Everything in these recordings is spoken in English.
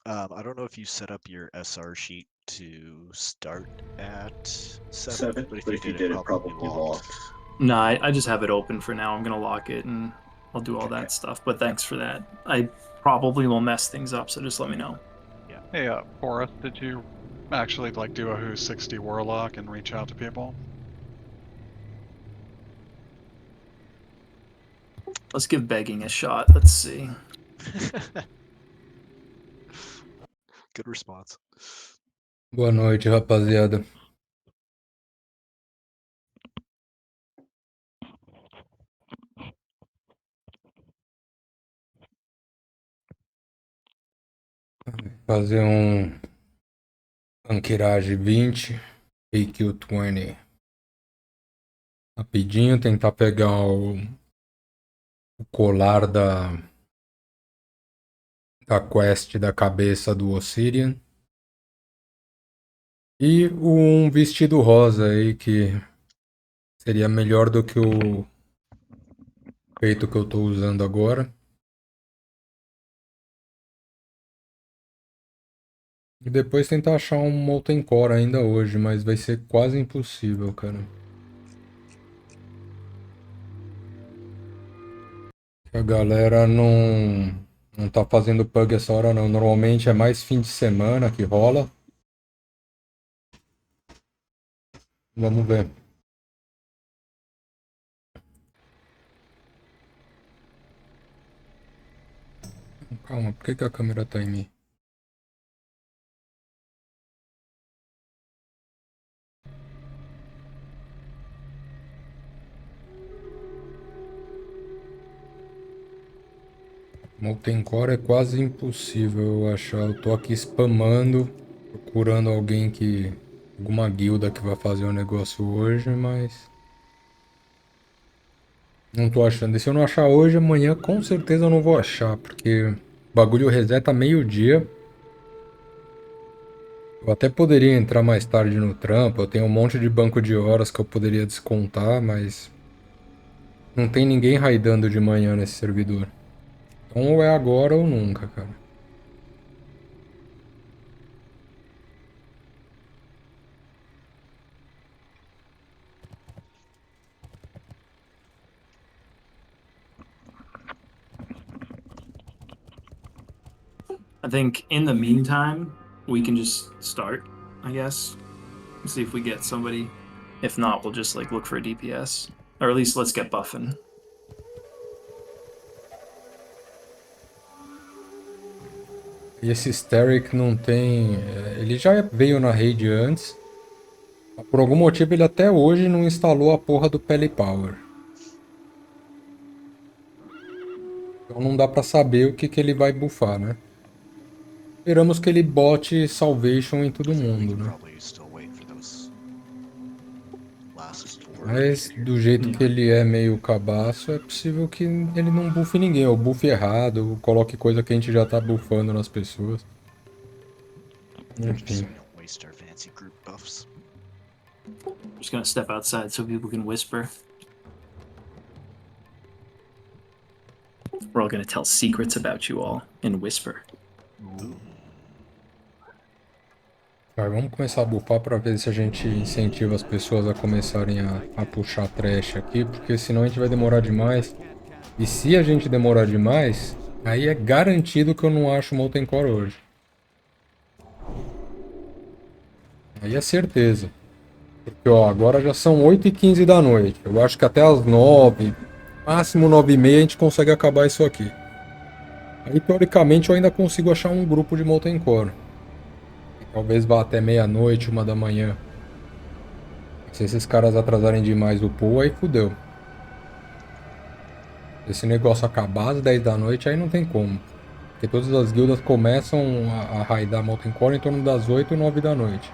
I don't know if you set up your SR sheet to start at 7, 7, but if you did, it probably locked. No, I just have it open for now. I'm gonna lock it and I'll do all Okay. that stuff. But thanks for that. I probably will mess things up, so just let me know. Yeah. Hey, Forrest, did you actually like do a Who's 60 Warlock and reach out to people? Let's give begging a shot. Let's see. Good response. Boa noite, rapaziada. Fazer Ahn'Qiraj 20, AQ20. Rapidinho, tentar pegar o colar da quest da cabeça do Ossirian. E um vestido rosa aí que seria melhor do que o feito que eu tô usando agora. E depois tentar achar um Molten Core ainda hoje, mas vai ser quase impossível, cara. A galera não tá fazendo pug essa hora não. Normalmente é mais fim de semana que rola. Vamos ver. Calma, por que a câmera tá em mim? Molten Core é quase impossível eu achar. Eu tô aqui spamando, procurando alguém que... alguma guilda que vai fazer o negócio hoje, mas... não tô achando. E se eu não achar hoje, amanhã com certeza eu não vou achar, porque o bagulho reseta meio-dia. Eu até poderia entrar mais tarde no trampo, eu tenho um monte de banco de horas que eu poderia descontar, mas... não tem ninguém raidando de manhã nesse servidor. Então ou é agora ou nunca, cara. I think in the meantime, we can just start, I guess. See if we get somebody. If not, we'll just like look for a DPS. Or at least let's get buffing. E esse Steric não tem... ele já veio na raid antes. Por algum motivo ele até hoje não instalou a porra do Pele Power. Então não dá pra saber o que ele vai buffar, né? Esperamos que ele bote Salvation em todo mundo, né? Mas do jeito que ele é meio cabaço, é possível que ele não buffe ninguém, ou buffe errado, ou coloque coisa que a gente já tá buffando nas pessoas. Enfim. Just gonna step outside so people can whisper. We're all gonna tell secrets about you all and whisper. Vai, vamos começar a buffar pra ver se a gente incentiva as pessoas a começarem a puxar trash aqui, porque senão a gente vai demorar demais. E se a gente demorar demais, aí é garantido que eu não acho o Molten Core hoje. Aí é certeza. Porque, ó, agora já são 8h15 da noite. Eu acho que até as 9, máximo 9h30, a gente consegue acabar isso aqui. Aí, teoricamente, eu ainda consigo achar um grupo de Molten Core. Talvez vá até meia-noite, 1h da manhã. Se esses caras atrasarem demais o pool, aí fudeu. Se esse negócio acabar às 10 da noite, aí não tem como. Porque todas as guildas começam a raidar Molten Core em torno das 8 e 9 da noite.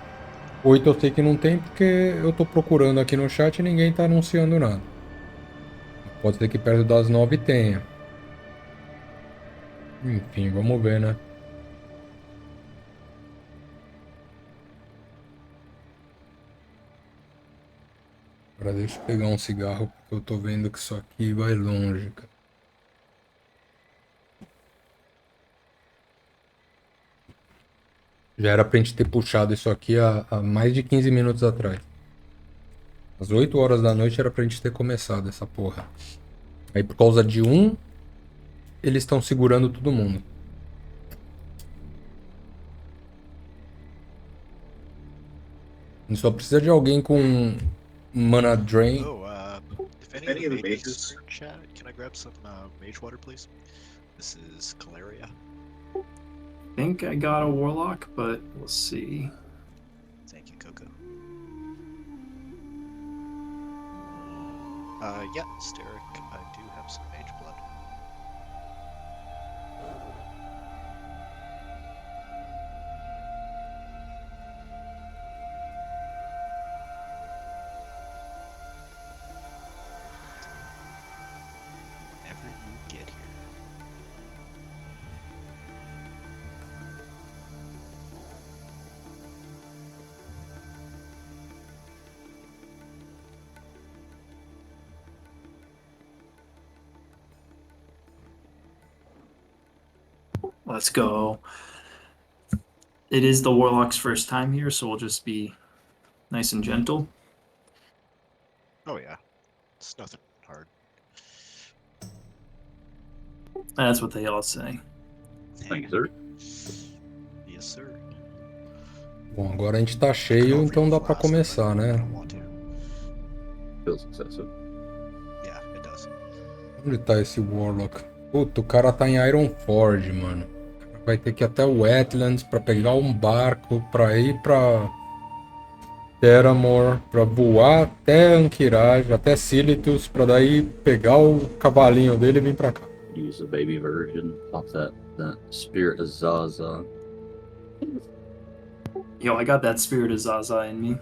8 eu sei que não tem porque eu tô procurando aqui no chat e ninguém tá anunciando nada. Pode ser que perto das 9 tenha. Enfim, vamos ver, né? Agora deixa eu pegar um cigarro porque eu tô vendo que isso aqui vai longe, cara. Já era pra gente ter puxado isso aqui há mais de 15 minutos atrás. Às 8 horas da noite era pra gente ter começado essa porra. Aí por causa de um, eles estão segurando todo mundo. A gente só precisa de alguém com mana drain. Oh, if any of the mages are in chat, can I grab some mage water, please? This is Caleria. I think I got a warlock, but we'll see. Thank you, Coco. Yeah, Steric, I do have some mage blood. Whenever you get here. Let's go. It is the warlock's first time here, so we'll just be nice and gentle. Oh yeah, it's nothing hard. That's what they all say. Thank you, sir. Yes, sir. Bom, agora a gente tá I could cheio, offer então you dá pra flask, but começar, I né? don't want to. Feels excessive. Yeah, it does. Onde tá esse Warlock? Puta, o cara tá em Ironforge, mano. O cara vai ter que ir até o Wetlands pra pegar um barco pra ir pra Terramore, pra voar até Ahn'Qiraj, até Silithus, pra daí pegar o cavalinho dele e vir pra cá. Use the baby version. Pop that spirit of Zaza. Yo, I got that spirit of Zaza in me.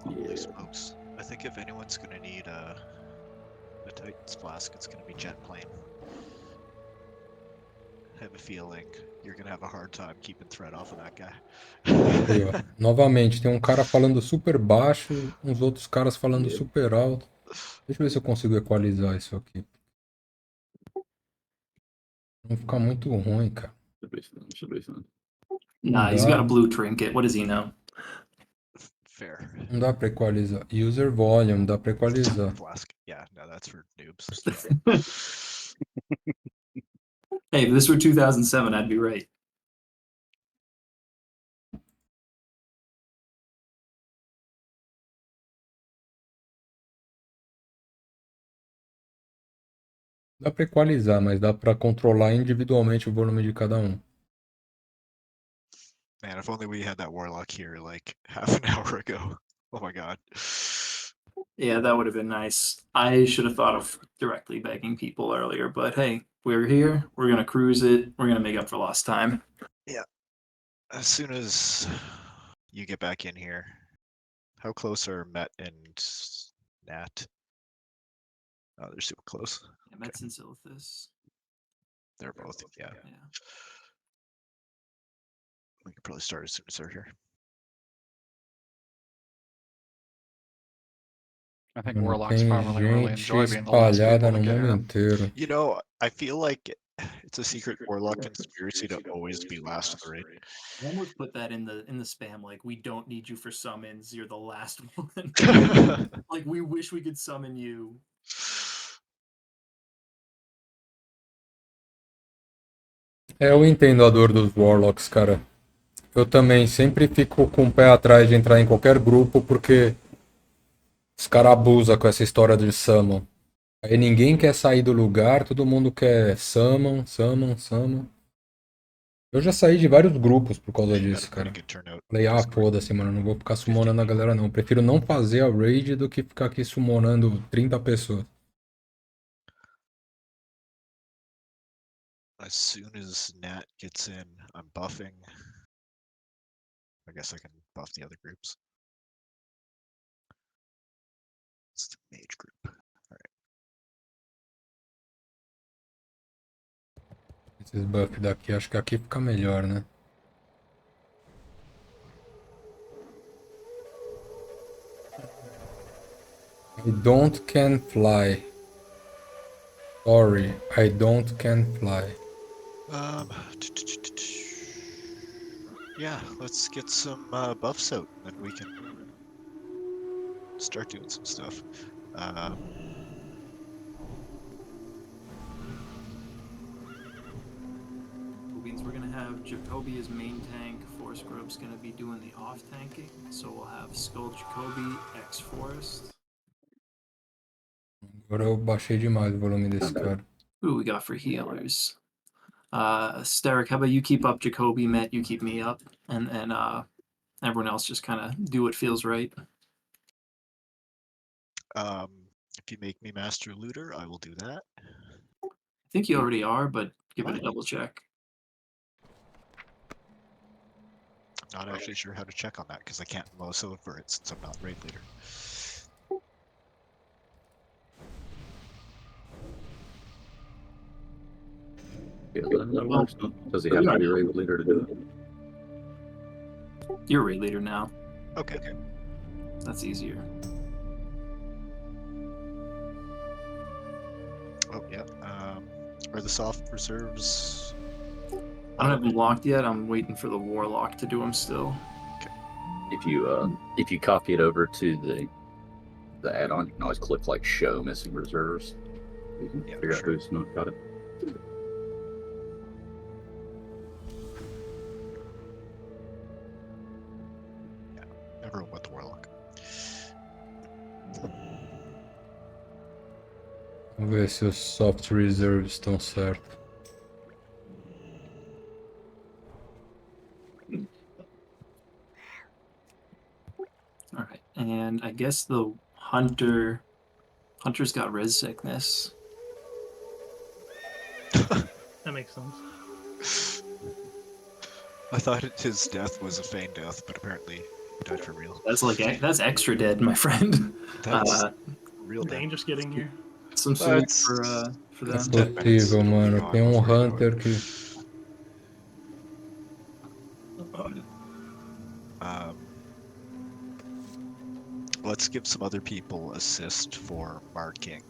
Holy Yeah. smokes. I think if anyone's gonna need a Titan's flask, it's gonna be Jet Plane. I have a feeling you're gonna have a hard time keeping threat off of that guy. Aí, ó. Novamente, tem um cara falando super baixo, uns outros caras falando Yeah. super alto. Deixa eu ver se eu consigo equalizar isso aqui. Não ficar muito ruim, cara. Should be fun. Should be fun. Nah, he's got a blue trinket. What does he know? Fair. Não dá pra equalizar. User volume, dá pra equalizar. Flask. Yeah, no, that's for noobs. Hey, if this were 2007, I'd be right. Dá pra equalizar, mas dá pra controlar individualmente o volume de cada um. Man, if only we had that warlock here like half an hour ago. Oh my god. Yeah, that would have been nice. I should have thought of directly begging people earlier, but hey, we're here. We're gonna cruise it. We're gonna make up for lost time. As soon as you get back in here, how close are Met and Nat? Oh, they're super close. Yeah, Mets and Silithus. They're both, yeah. Yeah. We can probably start as soon as they're here. I think Mano, Warlocks tem probably really gente enjoy being the last espalhada people no to get mundo here. Mm-hmm. inteiro. You know, I feel like it's a secret warlock conspiracy to always be last in the raid. I almost put that in the spam. Like, we don't need you for summons. You're the last one. Like, we wish we could summon you. É, eu entendo a dor dos Warlocks, cara. Eu também sempre fico com o pé atrás de entrar em qualquer grupo porque os caras abusam com essa história de summon. Aí ninguém quer sair do lugar, todo mundo quer summon, summon, summon. Eu já saí de vários grupos por causa You got disso, a pretty cara. good turnout. Falei, ah, foda-se, mano, não vou ficar summonando a galera não. Prefiro não fazer a raid do que ficar aqui summonando 30 pessoas. As soon as Nat gets in, I'm buffing. I guess I can buff the other groups. It's the mage group. Esses buffs daqui, acho que aqui fica melhor, né? I don't can fly. Sorry, I don't can fly. Yeah, let's get some buffs out, and then we can start doing some stuff. Means we're gonna have Jacoby as main tank, Forest Grub's gonna be doing the off tanking, so we'll have Skull Jacoby, X Forest. Agora eu baixei demais o volume desse cara. Who we got for healers? Steric, how about you keep up Jacoby, Matt, you keep me up, and everyone else just kind of do what feels right. If you make me Master Looter, I will do that. I think you already are, but give it a What? double check. Not actually sure how to check on that because I can't mouse over it since I'm not raid leader. Yeah, that works. Does he have to be raid leader to do it? You're raid leader now. Okay. That's easier. Oh yeah. Are the soft reserves? I don't have them locked yet. I'm waiting for the warlock to do them still. If you copy it over to the add-on, you can always click like show missing reserves. You can Yeah, figure out sure. who's not got it. Everyone with the warlock. Vamos ver se os soft reserves estão certos. All right, and I guess the hunter's got res sickness. That makes sense. I thought his death was a feign death, but apparently he died for real. That's extra dead, my friend. That's real dead. Dangerous getting here. Some soup It's- for it's them. 10 minutes Possível, mano. gone Tem um before you know Hunter it. que. Let's give some other people assist for marking.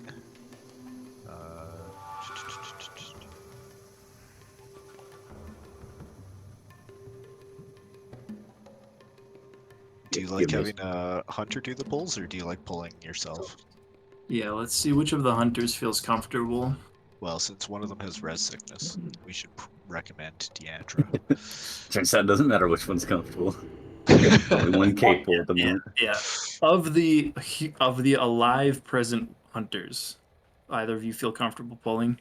Do you like Give me having a hunter do the pulls, or do you like pulling yourself? Yeah, let's see which of the hunters feels comfortable. Well, since one of them has res sickness, we should recommend Deandra. Turns out it doesn't matter which one's comfortable. Only one capable at the moment. Yeah. Of the alive present hunters, either of you feel comfortable pulling?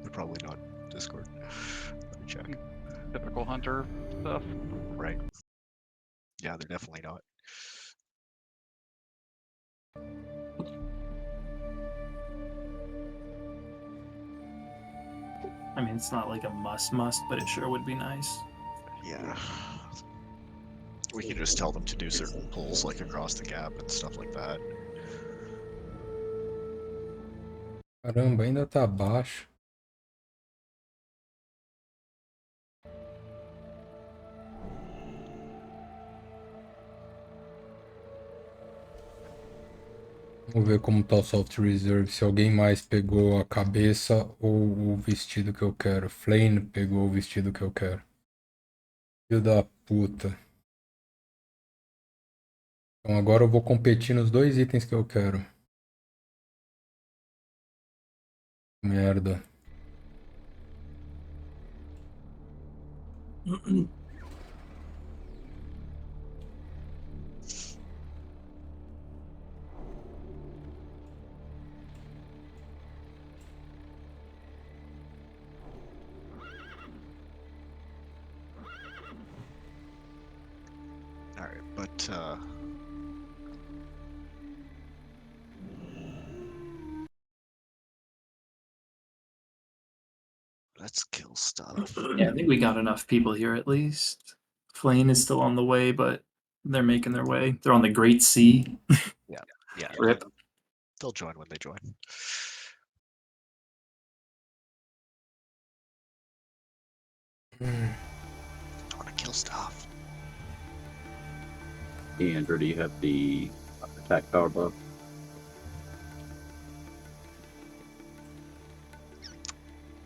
They're probably not Discord. Let me check. Typical hunter stuff. Right. Yeah, they're definitely not. I mean, it's not like a must, but it sure would be nice. Yeah. We can just tell them to do certain pulls, like across the gap and stuff like that. Caramba, ainda tá baixo. Vamos ver como tá o soft reserve. Se alguém mais pegou a cabeça ou o vestido que eu quero. Flame pegou o vestido que eu quero. Filho da puta. Então agora eu vou competir nos dois itens que eu quero. Merda. Alright, but let's kill stuff. Yeah, I think we got enough people here at least. Flame is still on the way, but they're making their way. They're on the Great Sea. Yeah, Rip. they'll join when they join. I want to kill stuff. Andrew, do you have the Pack power buff.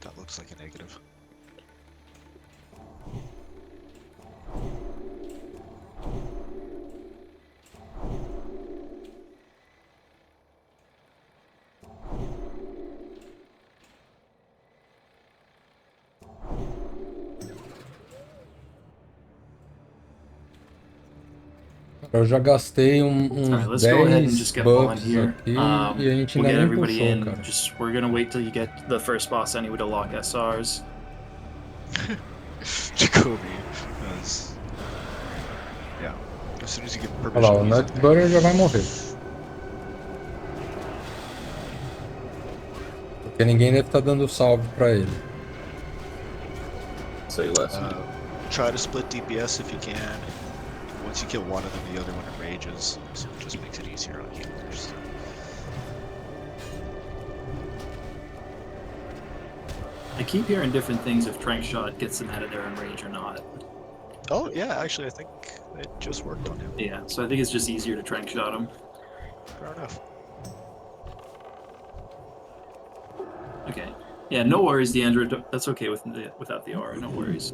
That looks like a negative. Eu já gastei uns Alright, let's go ahead and 10 just get Paul in bucks here. aqui e a gente We'll ainda get nem everybody puxou, in. cara. Just we're gonna wait till you get the first boss anyway to lock SRs. Jacoby has... Yeah. As soon as you get Olha permission lá, o to use Nut it. Butter já vai morrer. Porque ninguém deve estar dando salve pra ele. Say less. Try to split DPS if you can. Once you kill one of them, the other one enrages, so it just makes it easier on healers. I keep hearing different things if Trank Shot gets them out of their enrage or not. Oh yeah, actually I think it just worked on him. Yeah, so I think it's just easier to Trank Shot him. Fair enough. Okay. Yeah, no worries, Deandra. That's okay without the aura. No worries.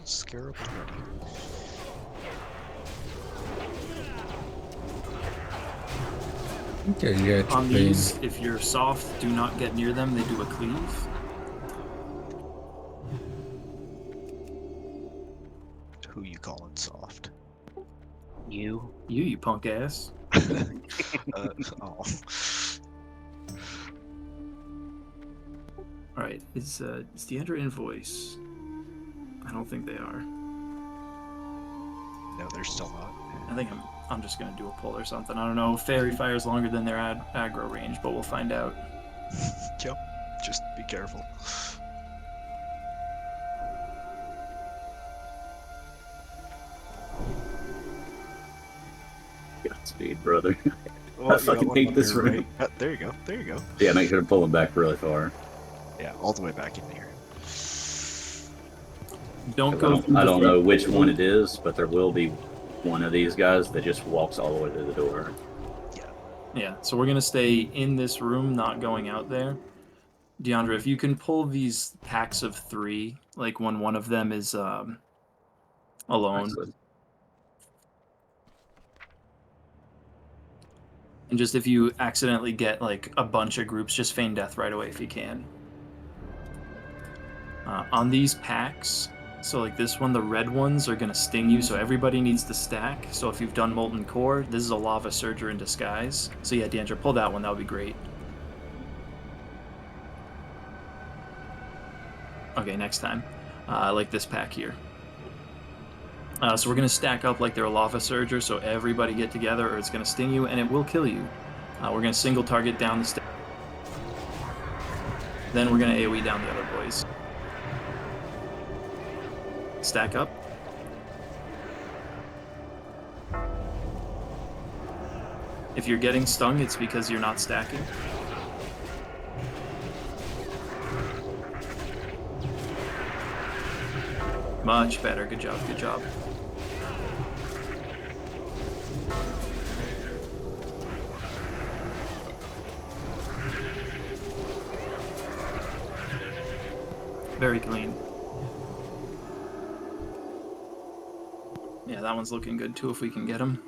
Scarab already. Okay, yeah, On these, if you're soft, do not get near them. They do a cleave. Who you calling soft? You. You punk ass. Oh. Alright, is Deandra in voice? I don't think they are. No, they're still not. I think I'm just gonna do a pull or something. I don't know. Fairy fire's longer than their aggro range, but we'll find out. Yep. Just be careful. Godspeed, brother. Well, I fucking hate this room. Right. There you go. There you go. Yeah, make sure to pull him back really far. Yeah, all the way back in here. Don't 'Cause go. I don't know which one it is, but there will be one of these guys that just walks all the way to the door. Yeah, so we're gonna stay in this room, not going out there. Deandra, if you can pull these packs of 3, like when one of them is alone. Excellent. And just if you accidentally get like a bunch of groups, just feign death right away if you can. On these packs, so like this one, the red ones are gonna sting you, so everybody needs to stack. So if you've done Molten Core, this is a Lava Surger in disguise. So yeah, Deandra, pull that one, that would be great. Okay, next time. Like this pack here. So we're going to stack up like they're a Lava Surger, so everybody get together or it's going to sting you and it will kill you. We're going to single target down the stack. Then we're going to AoE down the other boys. Stack up. If you're getting stung, it's because you're not stacking. Much better. Good job. Good job. Very clean. Yeah, that one's looking good too if we can get him.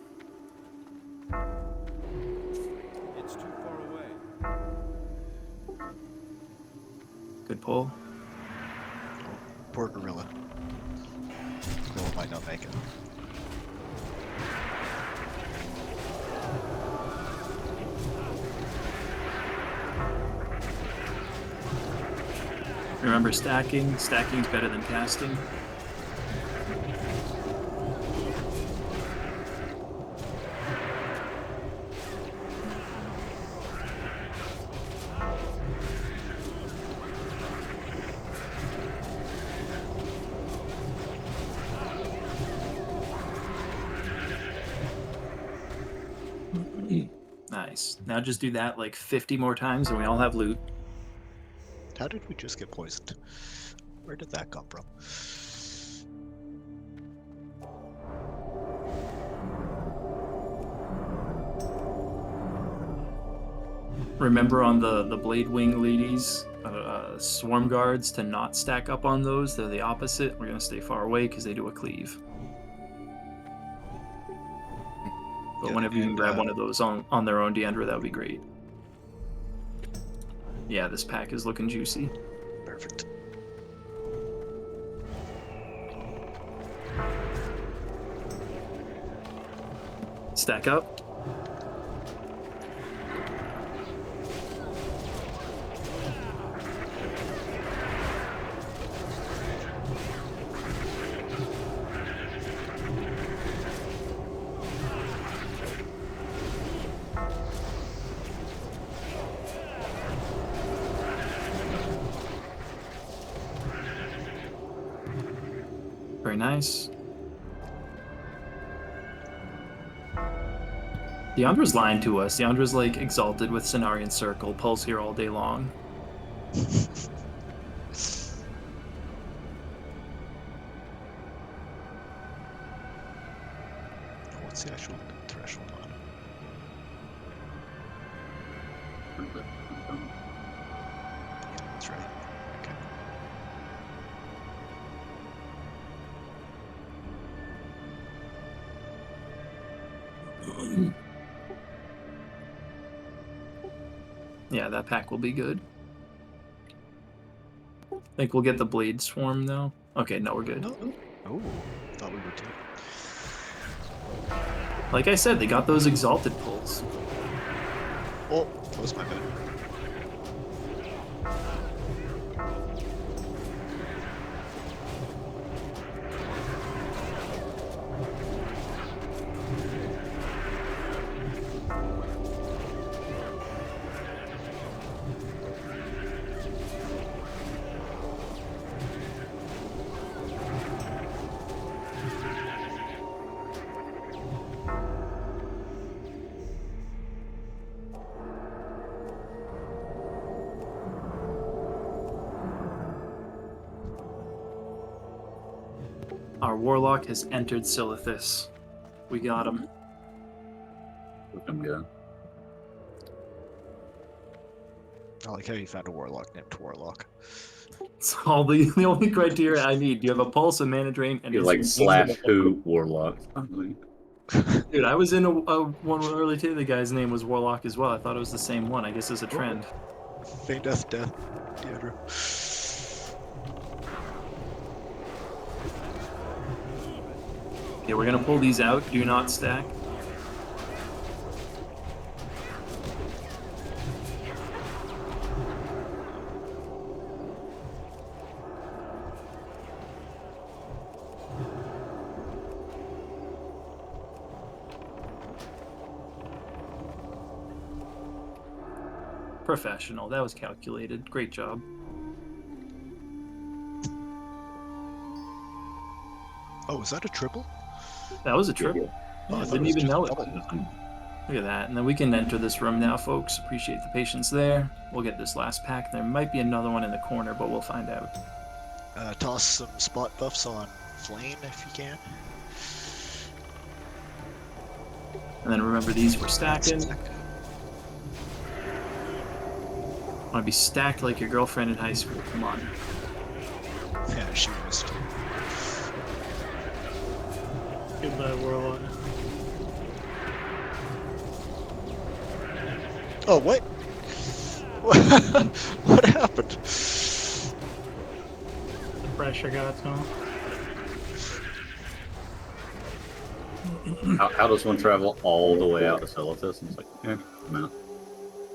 It's too far away. Good pull. Poor gorilla. Gorilla might not make it. Remember stacking. Stacking's better than casting. Nice. Now just do that like 50 more times and we all have loot. How did we just get poisoned? Where did that come from? Remember on the Blade Wing ladies, swarm guards, to not stack up on those. They're the opposite. We're gonna stay far away because they do a cleave. But Yeah, whenever you can and, grab one of those on their own, Deandra, that would be great. Yeah, this pack is looking juicy. Perfect. Stack up. Very nice. Deandra's lying to us. Deandra's like exalted with Cenarian Circle, pulse here all day long. What's the actual threshold on? Yeah, that's right. Okay. Yeah, that pack will be good. Think we'll get the Blade Swarm though. Okay, no, we're good. Oh, thought we were too. Like I said, they got those exalted pulls. Oh, that was my bad. Our Warlock has entered Silithus. We got him. Looking good. I like how you found a warlock named Warlock. It's all the only criteria I need. Do you have a pulse, a mana drain, and You're is like your slash name- who warlock. Dude, I was in a one early today. The guy's name was Warlock as well. I thought it was the same one. I guess it's a trend. Feign death, Deandra. Yeah, we're gonna pull these out. Do not stack. Professional. That was calculated. Great job. Oh, is that a triple? That was a triple. Oh, I Yeah, thought didn't it was even just know a it. double. Look at that. And then we can enter this room now, folks. Appreciate the patience there. We'll get this last pack. There might be another one in the corner, but we'll find out. Toss some spot buffs on Flame if you can. And then remember, these we're stacking. Want to be stacked like your girlfriend in high school. Come on. Yeah, she was too. Goodbye, Warlock. Oh, what? What happened? The pressure got to him. How does one travel all the way out to Silithus? And it's like, I'm out.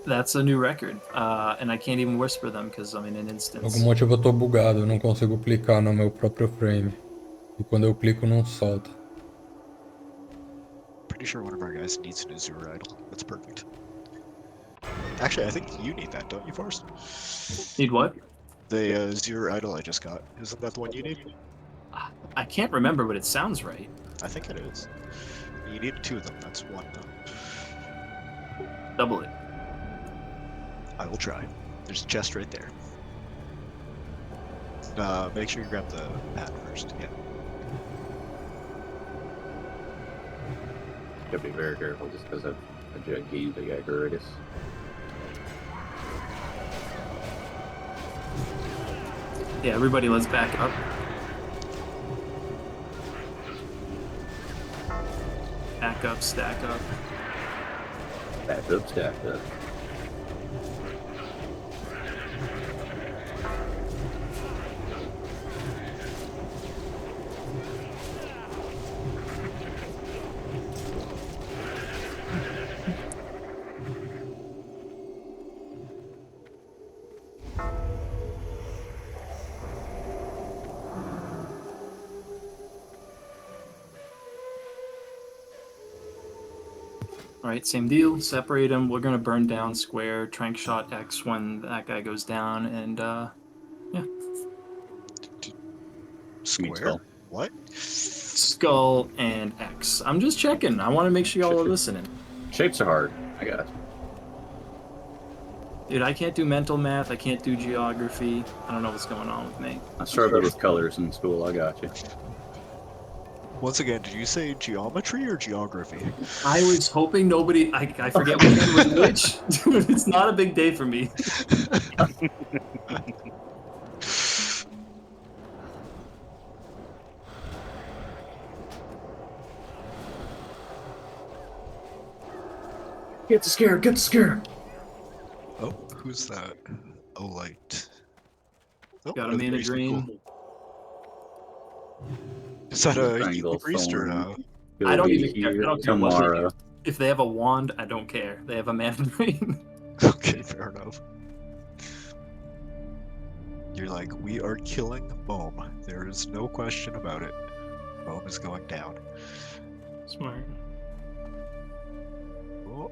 That's a new record. And I can't even whisper them because I'm in an Por instance. algum motivo eu tô bugado, eu não consigo clicar no meu próprio frame. E quando eu clico não solta. Pretty sure one of our guys needs an Azure Idol. That's perfect. Actually, I think you need that, don't you, Forrest? Need what? The Azure Idol I just got. Isn't that the one you need? I can't remember, but it sounds right. I think it is. You need two of them. That's one, though. Double it. I will try. There's a chest right there. Make sure you grab the hat first. Yeah. Gotta be very careful just because of a gigantic Ahn'Qiraj. Yeah, everybody, let's back up. Back up, stack up. Stacked up, stacked up. All right, same deal. Separate them. We're gonna burn down square. Trank shot X when that guy goes down, and yeah. mean Square? skull. What? Skull and X. I'm just checking. I want to make sure y'all are listening. Shapes are hard. I got it. Dude, I can't do mental math. I can't do geography. I don't know what's going on with me. I struggled with colors in school. I got you. Once again, did you say geometry or geography? I was hoping nobody. I forget which one was which. Dude, it's not a big day for me. Get the scare. Get the scare. Oh, who's that? Oh, light. Oh, Got a another mana priest, drain. cool. Is that a Triangle evil priest or thorn. I don't He'll even be care. I here don't care what they do. tomorrow. If they have a wand, I don't care. They have a mana drain. Okay, fair enough. You're like, we are killing Bohm. There is no question about it. Bohm is going down. Smart. Oh,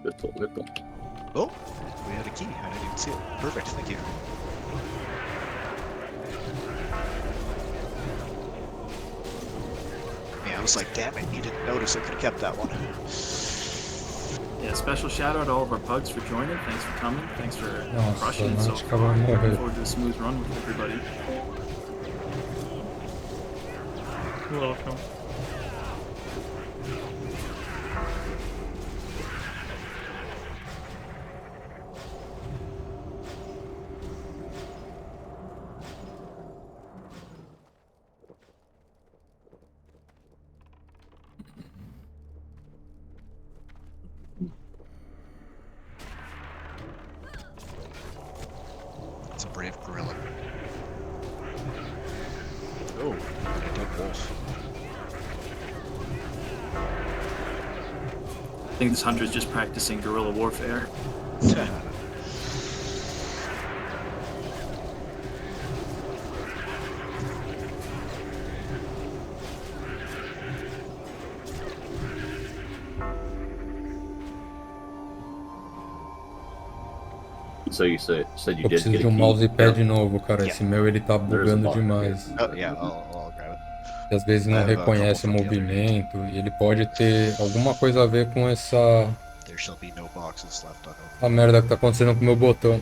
Little. oh, we had a key. I didn't even see it. Perfect, thank you. Yeah, I was like, damn it, you didn't notice. I could have kept that one. Yeah, special shout out to all of our pugs for joining. Thanks for coming. Thanks for Nossa, crushing it so acho que far. ela vai Looking morrer. forward to a smooth run with everybody. You're welcome. It's a brave gorilla. Oh, and a dead wolf. I think this hunter's just practicing guerrilla warfare. So you said you Eu did preciso get de a um key. mousepad novo, cara. Yeah. Esse meu ele tá bugando bot. demais. Oh, yeah, I'll grab it. E às vezes I não have a couple reconhece from the other movimento. E ele pode ter alguma coisa a ver com essa There shall be no boxes left unopened. a merda que tá acontecendo com o meu botão.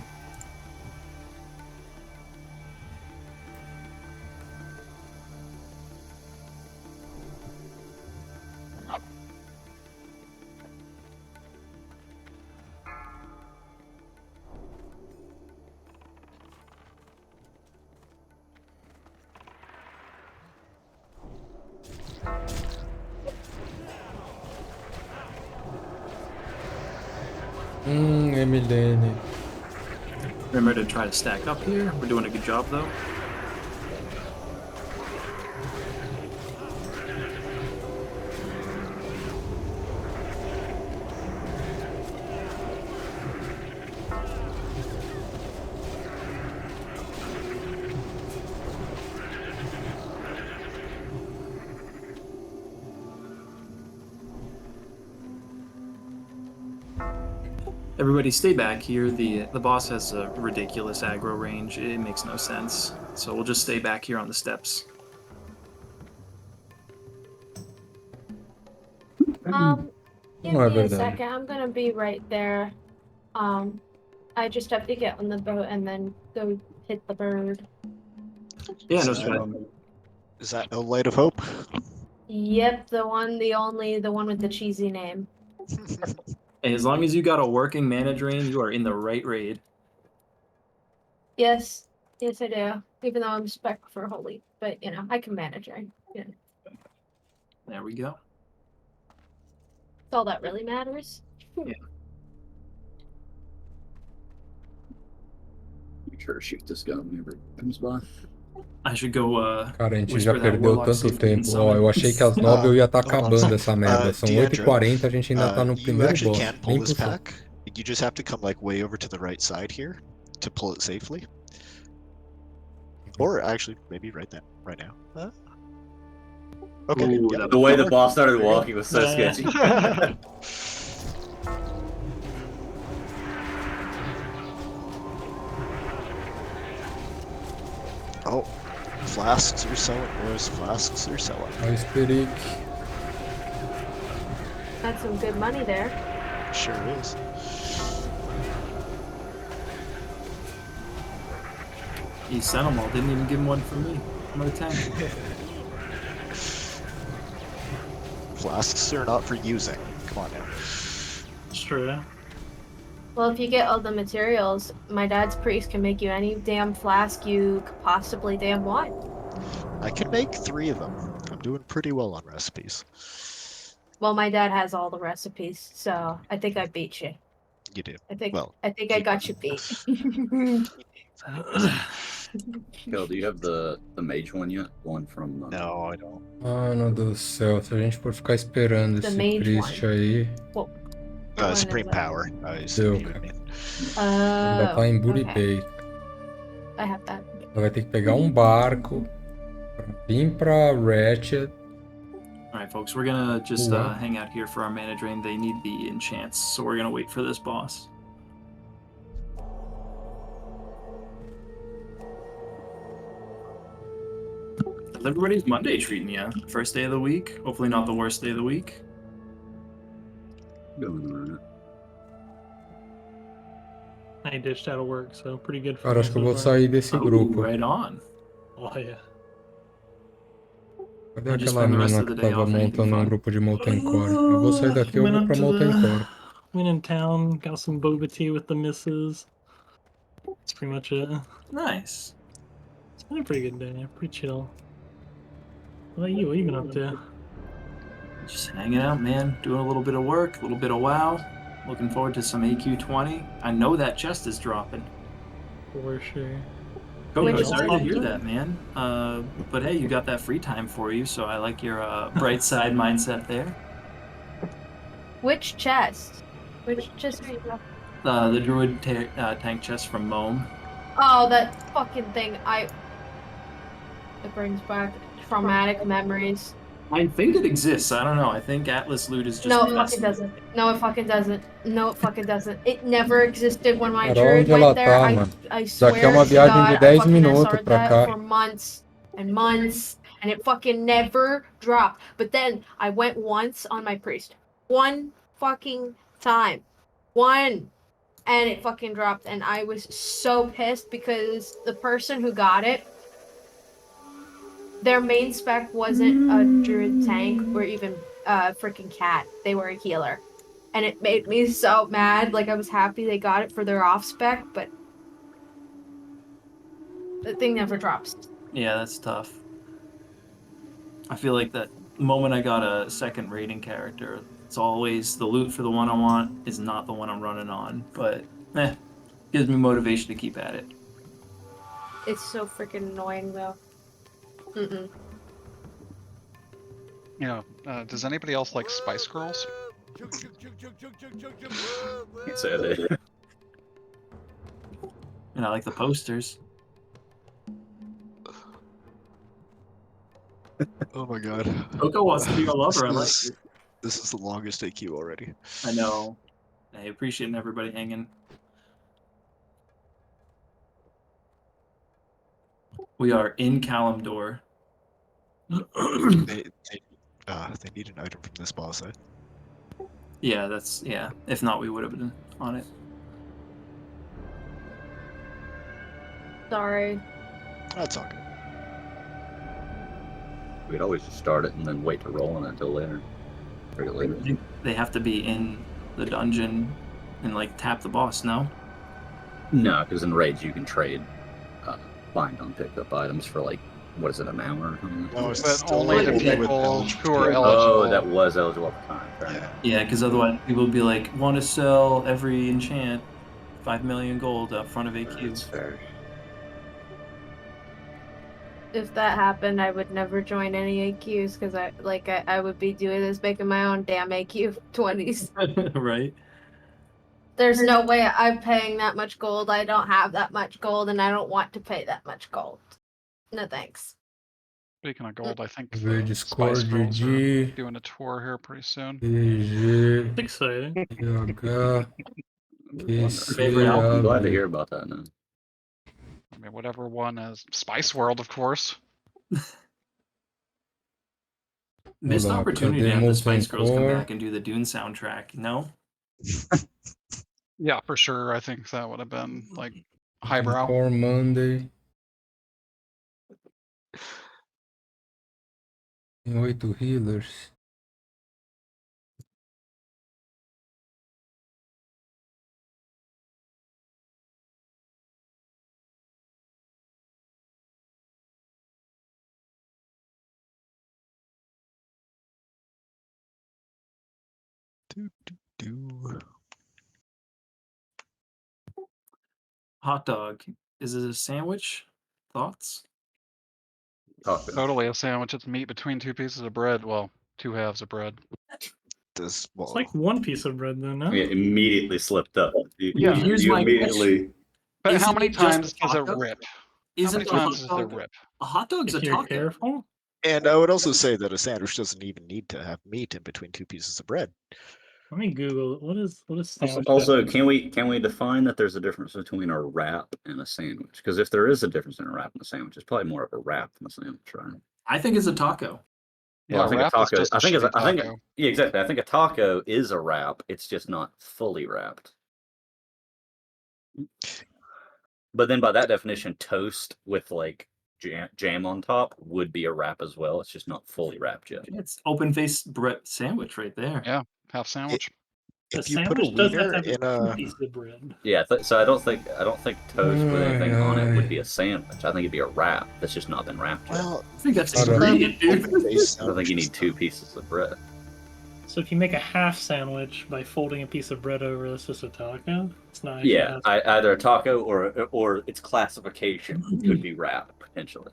Emilene. Remember to try to stack up here. We're doing a good job though. Everybody stay back here. The boss has a ridiculous aggro range. It makes no sense. So we'll just stay back here on the steps. Give Não me é a verdade. second. I'm gonna be right there. I just have to get on the boat and then go hit the bird. Yeah, no Is sweat. Is that a light of hope? Yep, the one, the only, the one with the cheesy name. Hey, as long as you got a working mana drain, you are in the right raid. Yes, Yes, I do. Even though I'm spec for holy, but I can manage it. Yeah, There we go. that's all that really matters. Yeah. Make sure to shoot this gun whenever it comes by. I should go. Cara, a gente whisper já that perdeu warlock, see tanto if we can tempo. Ó, eu summon. achei que às 9 eu ia estar Hold on a acabando sec. essa merda. São Deandra, 8h40, a gente ainda tá no you primeiro actually boss. can pull Nem this por pack. You just have to come like way over to the right side here to pull it safely. Or actually, maybe right now. Okay. Ooh, yep. that- The way the That'll boss started There you go. walking was so sketchy. work. Oh, flasks are selling, boys. Flasks are selling. Ó, Spirit. That's some good money there. Sure is. He sent them all. Didn't even give him one for me. I'm at 10. Flasks are not for using. Come on now. It's true. Well, if you get all the materials, my dad's priest can make you any damn flask you could possibly damn want. I can make 3 of them. I'm doing pretty well on recipes. Well, my dad has all the recipes, so I think I beat you. You do. I think Well, I got you beat. Kel, do you have the mage one yet? One from No, I don't. Mano do céu, se a gente for ficar esperando The esse mage priest one. aí, One Supreme is that? Power. I assume you would mean. ainda tá em Booty Okay. Bay. I have that. Ela vai ter que pegar um barco pra vir pra Ratchet. Alright, folks, we're gonna just Wow. hang out here for our mana drain. They need the enchants, so we're gonna wait for this boss. How's everybody's Monday treating you? First day of the week? Hopefully not the worst day of the week. going on it? I ditched out of work, so pretty good for Cara, me acho que eu so vou far. sair desse Ooh, grupo. right on. Oh yeah. Cadê I'll just aquela spend the rest mina of the que day tava off and having montando um fun. grupo de Molten Core? Eu vou sair daqui, eu Went vou up pra to Molten the- Core. Went in town, got some boba tea with the missus. That's pretty much it. Nice. It's been a pretty good day, pretty chill. What about you? What you been up to? Just hanging out, man. Doing a little bit of work, a little bit of WoW. Looking forward to some AQ20. I know that chest is dropping. For sure. Cool, Which sorry to one? hear that, man. But hey, you got that free time for you, so I like your bright side mindset there. Which chest? Which chest are you talking? The druid tank chest from Mome. Oh, that fucking thing. It brings back traumatic memories. I think it exists. I don't know. I think Atlas Loot is just. No, it messing fucking doesn't. No, it fucking doesn't. No, it fucking doesn't. It never existed when my Cara, druid onde ela went there. tá, I mano? swear Daqui é uma to viagem de God, 10 I fucking minutos SR'd pra that cá. for months and months, and it fucking never dropped. But then I went once on my priest. One fucking time. One. And it fucking dropped, and I was so pissed because the person who got it, their main spec wasn't a druid tank or even a freaking cat. They were a healer. And it made me so mad. Like, I was happy they got it for their off spec, but the thing never drops. Yeah, that's tough. I feel like that moment I got a second rating character, it's always the loot for the one I want is not the one I'm running on, but gives me motivation to keep at it. It's so freaking annoying, though. Mm-mm. You know, does anybody else like Spice Girls? Can't say I did. And I like the posters. Oh my god. Coco wants to be a lover. I like it. This is the longest AQ already. I know. I appreciate everybody hanging. We are in Kalimdor. They need an item from this boss, eh? Yeah. If not, we would have been on it. Sorry. That's all good. We'd always just start it and then wait to roll on it until later. Very later. They have to be in the dungeon and like tap the boss. No. No, because in raids you can trade find on pickup items for like, what is it, an hour or something? No, it's But still only to with people who are eligible. eligible. Oh, that was eligible at the time. Fair Yeah. enough. Yeah, because otherwise people would be like, want to sell every enchant 5 million gold up front of AQ. That's fair. If that happened, I would never join any AQs because I would be doing this making my own damn AQ 20s. Right? There's no way I'm paying that much gold. I don't have that much gold, and I don't want to pay that much gold. No thanks. Speaking of gold, I think Ver the Discord, Spice Girls are GG, doing a tour here pretty soon. GG, It's exciting. GH, QC, Favorite album? I'm glad to AB. hear about that now. I mean, whatever one is Spice World, of course. Missed Olá, opportunity to cadê have the Spice Girls come Moncor? back and do the Dune soundtrack. No? Yeah, for sure. I think that would have been like highbrow. Core Monday. Tem 8 healers. Hot dog. Is it a sandwich? Thoughts? Taco. Totally a sandwich. It's meat between two pieces of bread. Well, two halves of bread. This It's well, like one piece of bread, though, no? Yeah, immediately slipped up. Yeah. Here's you my immediately. But how Isn't many it just times a does it taco? rip? How Isn't many a hot times does it dog rip? a hot dog's a If you're taco? careful. and I would also say that a sandwich doesn't even need to have meat in between two pieces of bread. Let me Google it. What is sandwich? Also, definition? can we define that there's a difference between a wrap and a sandwich? Because if there is a difference in a wrap and a sandwich, it's probably more of a wrap than a sandwich, right? I think it's a taco. Well, Yeah, I think a wrap is taco. just a I think it's. shitty I think. taco. Yeah, exactly. I think a taco is a wrap. It's just not fully wrapped. But then, by that definition, toast with like jam on top would be a wrap as well. It's just not fully wrapped yet. It's open faced bread sandwich right there. Yeah, half sandwich. If A you put a sandwich does have wiener to have in two a pieces of bread. Yeah, so I don't think toast with anything on it would be Ai, a sandwich. I think it'd be a wrap that's just not been wrapped yet. well, I think that's Shut up. ingredient, dude. open-faced I don't think you need sandwiches, two pieces of bread. So if you make a half sandwich by folding a piece of bread over, that's just a taco. It's not. Actually Yeah, either a taco or its classification could be wrap potentially.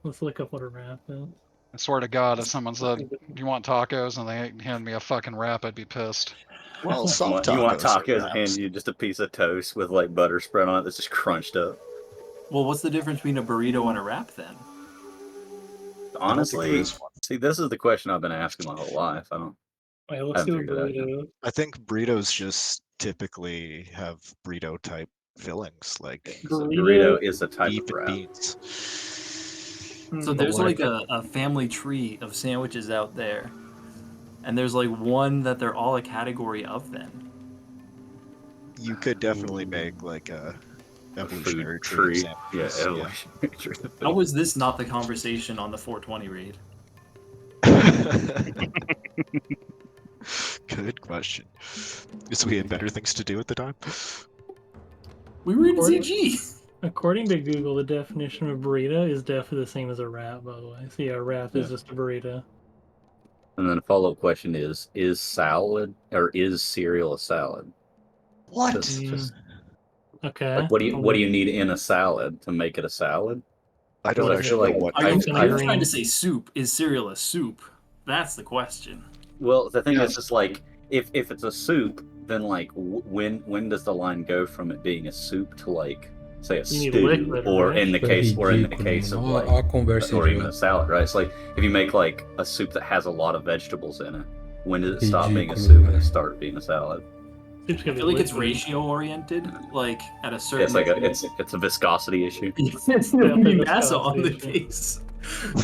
Let's look up what a wrap is. I swear to God, if someone said, "Do you want tacos?" and they hand me a fucking wrap, I'd be pissed. Well, You soft want tacos are tacos wraps. and you just a piece of toast with like butter spread on it that's just crunched up. Well, what's the difference between a burrito and a wrap then? I don't think there Honestly, is one. see, this is the question I've been asking my whole life. Wait, let's haven't do a figured it out yet. burrito. I think burritos just typically have burrito type fillings, like So Burrito? burrito is a type beef of and wrap. beans. So there's like a family tree of sandwiches out there. And there's like one that they're all a category of then. You could definitely make like a A evolutionary food tree. tree. Of Yeah, sandwiches, evolutionary tree. How was this not the conversation on the 420 raid? Good question. So we had better things to do at the time. We were in According- ZG. According to Google, the definition of burrito is definitely the same as a wrap, by the way. So yeah, a wrap is Yeah. just a burrito. And then a follow-up question is salad or is cereal a salad? What? Just Okay. like what do you need in a salad to make it a salad? I don't Because I actually feel know like what. Are you, It's in are a you green- trying to say soup? Is cereal a soup? That's the question. Well, the thing Yeah. is, it's like if it's a soup, then like when does the line go from it being a soup to like say a You need stew, liquid, or right? in the isso é case ridículo, of mano. like Olha a conversa or even a idiota. salad, right? It's like if you make like a soup that has a lot of vegetables in it, when does it stop being a Ridículo, soup and velho. it start being a salad? Soup's I gonna feel be like it's liquid. ratio oriented. Like at a certain. It's like it's a viscosity issue. It's Yeah, gonna be the NASA on the viscosity case.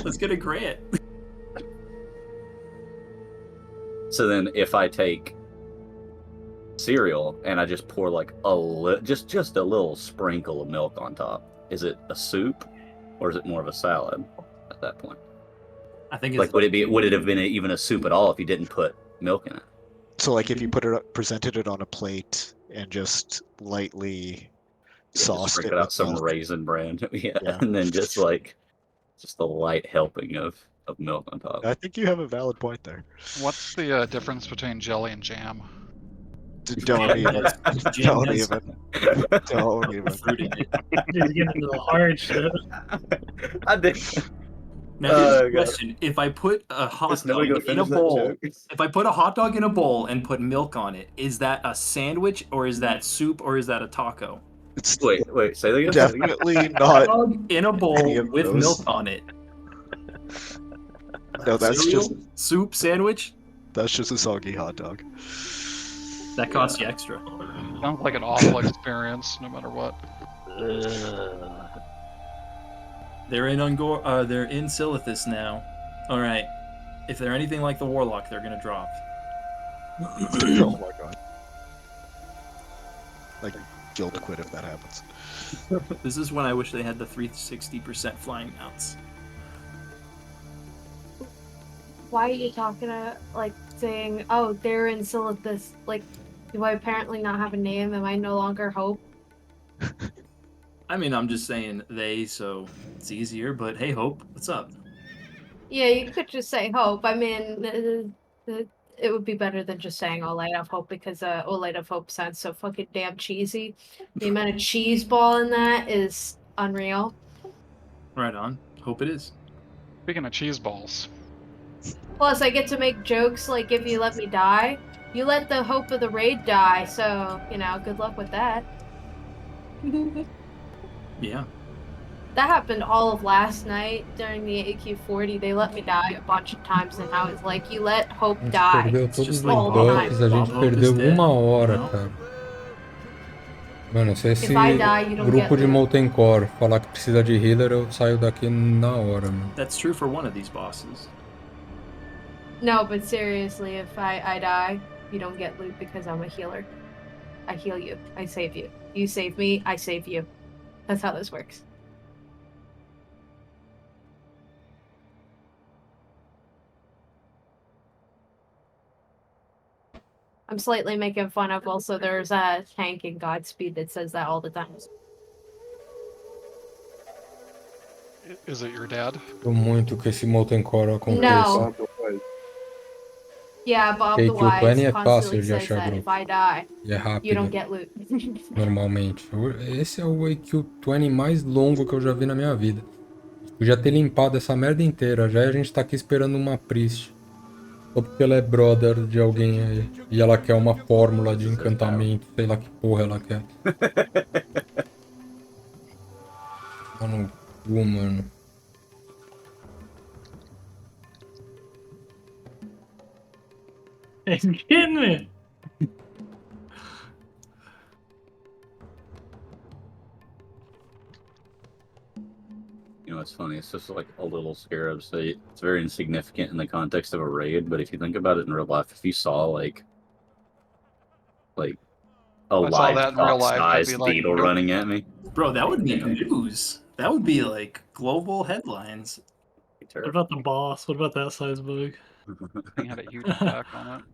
Let's get a grant. So then if I take cereal and I just pour like just a little sprinkle of milk on top, is it a soup or is it more of a salad at that point? I think it's Like would it have been even a soup at all if you didn't put milk in it? So like if you put it presented it on a plate and just lightly Sauced sprinkle it out with some milk. raisin bran. Yeah, Yeah. and then just a light helping of milk on top. I think you have a valid point there. What's the difference between jelly and jam? Don't even. Jam Don't has even. Don't even. fruit in it. He's getting into the hard shit. I did. Now here's Oh, the God. question: if I put a hot Is nobody dog gonna in a finish that bowl, joke? if I put a hot dog in a bowl and put milk on it, is that a sandwich or is that soup or is that a taco? It's Wait, say that again. definitely Hot not. dog in a Any bowl of with those. milk on it. No, that's Cereal, just soup, sandwich. a soggy hot dog. That costs you extra. Sounds like an awful experience, no matter what. They're in they're in Silithus now. All right. If they're anything like the Warlock, they're gonna drop. Oh my god. Like guild quit if that happens. This is when I wish they had the 360% flying mounts. Why are you talking like saying, oh, they're in Silithus? Like, do I apparently not have a name? Am I no longer Hope? I mean, I'm just saying they, so it's easier. But hey, Hope, what's up? Yeah, you could just say Hope. I mean, it would be better than just saying All Light of Hope because All Light of Hope sounds so fucking damn cheesy. The amount of cheese ball in that is unreal. Right on. Hope it is. Speaking of cheese balls, Plus, I get to make jokes like, if you let me die, you let the hope of the raid die, so, you know, good luck with that. Yeah. That happened all of last night during the AQ40. They let me die a bunch of times, and I was like, you let hope A gente die. perdeu todos just os like all the buffs, time. a gente Bob perdeu Hope is uma dead. hora, Não. cara. Mano, se esse If I die, you don't grupo get de loot. Molten Core falar que precisa de healer, eu saio daqui na hora, mano. That's true for one of these bosses. No, but seriously, if I die, you don't get loot because I'm a healer. I heal you. I save you. You save me, I save you. That's how this works. I'm slightly making fun of also there's a tank in Godspeed that says that all the time. is it your dad? Tô muito que esse Molten Core aconteça. No. Yeah, Bob the AQ20 Wise é constantly fácil de says achar that grupo. if I die, E é you rápido, don't get loot. normalmente. Esse é o AQ20 mais longo que eu já vi na minha vida. Podia ter limpado essa merda inteira já e a gente tá aqui esperando uma priest. Ou porque ela é brother de alguém aí. E ela quer uma fórmula de encantamento, sei lá que porra ela quer. Tá no cu, mano. Are you kidding me? You know, it's funny. It's just like a little scarab. So it's very insignificant in the context of a raid. But if you think about it in real life, if you saw like a I saw live that in real life, I'd sized be like, beetle nope. running at me, Bro, that would make Yeah. news. That would be like global headlines. What about the boss? What about that size bug? He had a huge attack on it.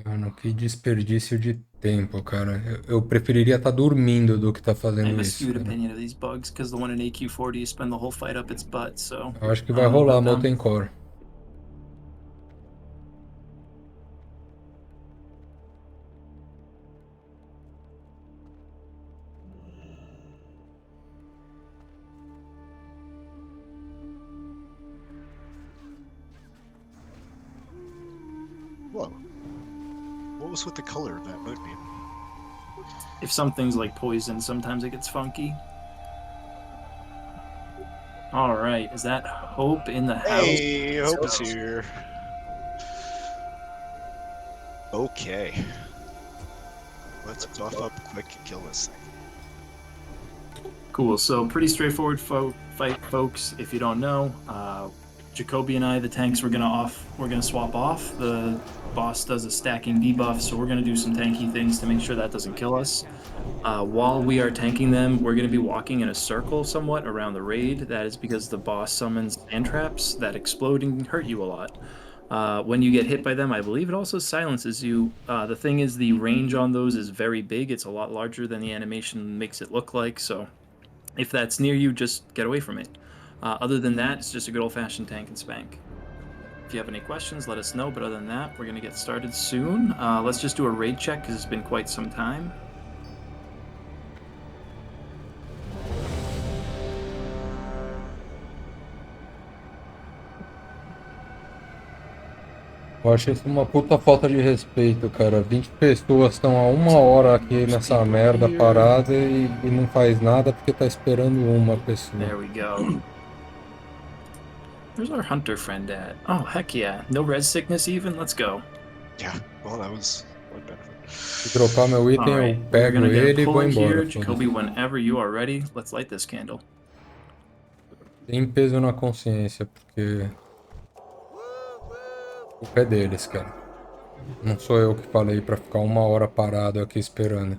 Mano, que desperdício de tempo, cara. Eu preferiria estar dormindo do que estar I fazendo have a isso. skewed Cara. opinion of these bugs because the one in AQ40 you spend the whole fight up its butt, so. Eu acho que I vai don't know rolar about them. Molten Core. Whoa. What was with the color of that moonbeam? If something's like poison, sometimes it gets funky. All right, is that Hope in the house? Hey, Let's Hope is go. here. Okay. Let's buff up quick and kill this thing. Cool. So pretty straightforward fight, folks. If you don't know, Jacoby and I, the tanks, we're gonna swap off. The boss does a stacking debuff, so we're gonna do some tanky things to make sure that doesn't kill us. While we are tanking them, we're gonna be walking in a circle somewhat around the raid. That is because the boss summons sand traps that explode and hurt you a lot. When you get hit by them, I believe it also silences you. The thing is, the range on those is very big. It's a lot larger than the animation makes it look like. So if that's near you, just get away from it. Other than that, it's just a good old-fashioned tank and spank. If you have any questions, let us know. But other than that, we're going to get started soon. Let's just do a raid check because it's been quite some time. Eu achei isso uma puta falta de respeito, cara. 20 pessoas estão há 1 hora aqui nessa merda parada e não faz nada porque tá esperando uma pessoa. There we go. Where's our hunter friend at? Oh, heck yeah. No res sickness even? Let's go. Yeah, well, that was one benefit. Se dropar meu item, Alright, eu we're pego gonna get ele e vou pulling embora. here. foda-se. Jacoby, whenever you are ready, let's light this candle. Tem peso na consciência, porque o pé deles, cara. Não sou eu que falei pra ficar 1 hora parado aqui esperando.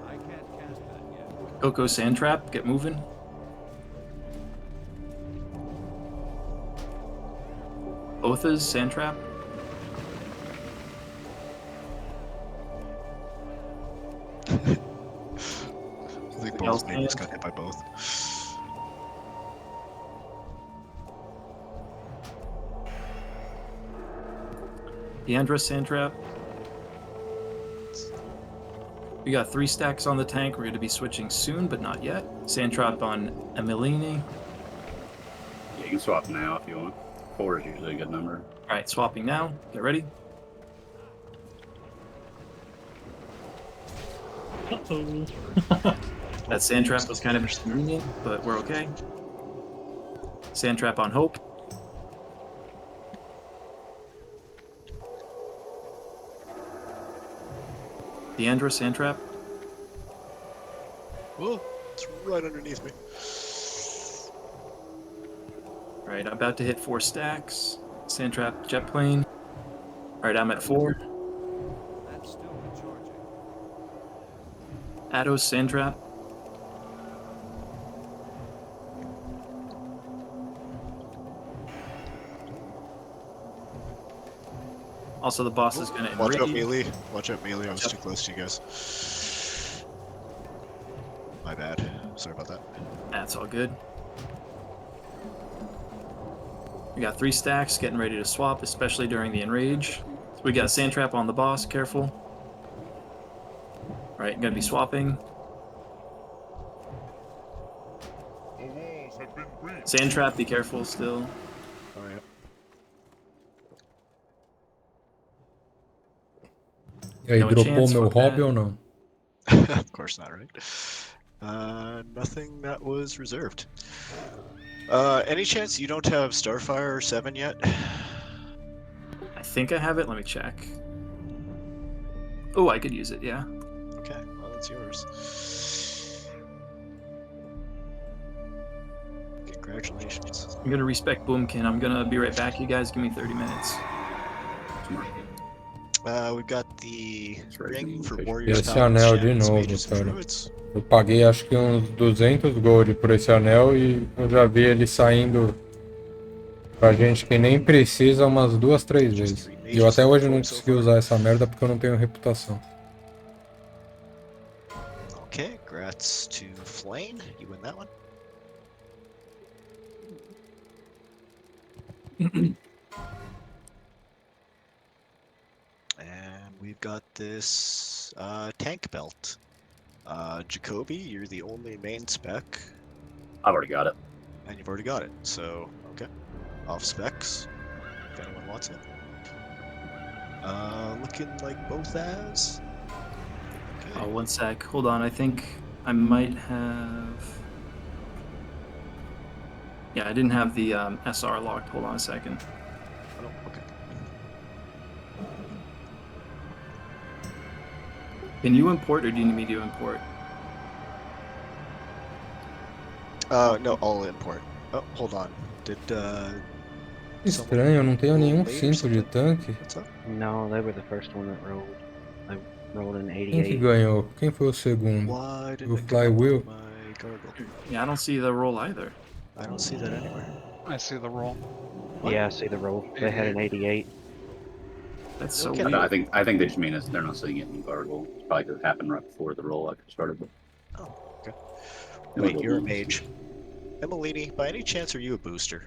I can't cast that yet. Coco Sand Trap, get moving. Othas, Sand Trap. I think both neighbors got hit by both. Deandra, Sand Trap. We got 3 stacks on the tank. We're going to be switching soon, but not yet. Sand Trap on Emilini. Yeah, you can swap now if you want. 4 is usually a good number. Alright, swapping now. Get ready. Uh-oh. That Sand Trap was kind of inconvenient, but we're okay. Sand Trap on Hope. Deandra, Sand Trap. Whoa, it's right underneath me. Alright, I'm about to hit 4 stacks. Sand Trap, Jet Plane. Alright, I'm at 4. That's still recharging. Ados, Sand Trap. Also, the boss is going to Watch out, enrage. melee. Watch out, melee. I was too close to you guys. My bad. Sorry about that. That's all good. We got 3 stacks, getting ready to swap, especially during the enrage. We got Sand Trap on the boss, careful. Alright, gonna be swapping. Sand Trap, be careful still. Oh, yeah. E aí, No dropou chance, meu fuck hobby that. ou não? Of course not, right? Nothing that was reserved. Any chance you don't have Starfire 7 yet? I think I have it, let me check. Oh, I could use it, yeah. Okay, well, that's yours. Congratulations. I'm gonna respec Boomkin. I'm gonna be right back, you guys. Give me 30 minutes. Smart. We've got the ring for Esse Warriors, Esse Paladins, anel de Champions, novo, Mages, and cara. Druids. Eu paguei acho que uns 200 gold por esse anel e eu já vi ele saindo pra gente que nem precisa umas 2, 3 vezes. E eu até hoje não consegui usar essa merda porque eu não tenho reputação. Okay, congrats to Flame. You win that one. And we've got this tank belt. Jacoby, you're the only main spec, I've already got it. and you've already got it. So, okay. Off specs, if anyone wants it. Looking like both as. Okay. Oh, one sec. Hold on. I think I might have. Yeah, I didn't have the SR locked. Hold on a second. Oh, okay. Can you import or do you need me to import? No, all import. Oh, hold on. Did Estranho, eu não tenho nenhum Later cinto de something? tanque. what's up? No, they were the first one that rolled. They rolled an Quem que 88. ganhou? Quem foi o segundo? Why O didn't it come up Flywheel? on my gargle? Yeah, I don't see the roll either. I don't see that anywhere. I see the roll. What? Yeah, I see the roll. They had an 88. That's so Okay. weird. I think they just mean they're not seeing it in Gargle. It's probably because it happened right before the roll actually started. Oh, okay. It Wait, was you're a once. mage. Emilini, by any chance are you a booster?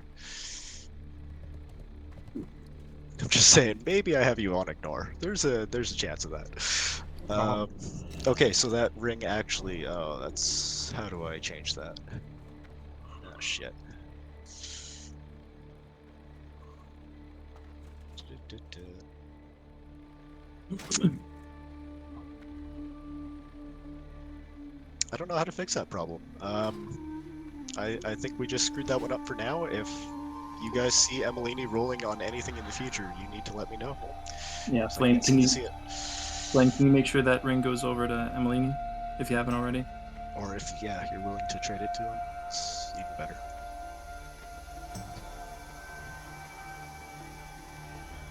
I'm just saying, maybe I have you on ignore. There's a chance of that. Okay, so that ring actually, oh, that's, how do I change that? Oh, shit. I don't know how to fix that problem. I think we just screwed that one up for now. If you guys see Emilini rolling on anything in the future, you need to let me know. Yeah, So I Flame, can you see it. Flame, can you make sure that ring goes over to Emilini if you haven't already? Or if, yeah, you're willing to trade it to him, it's even better.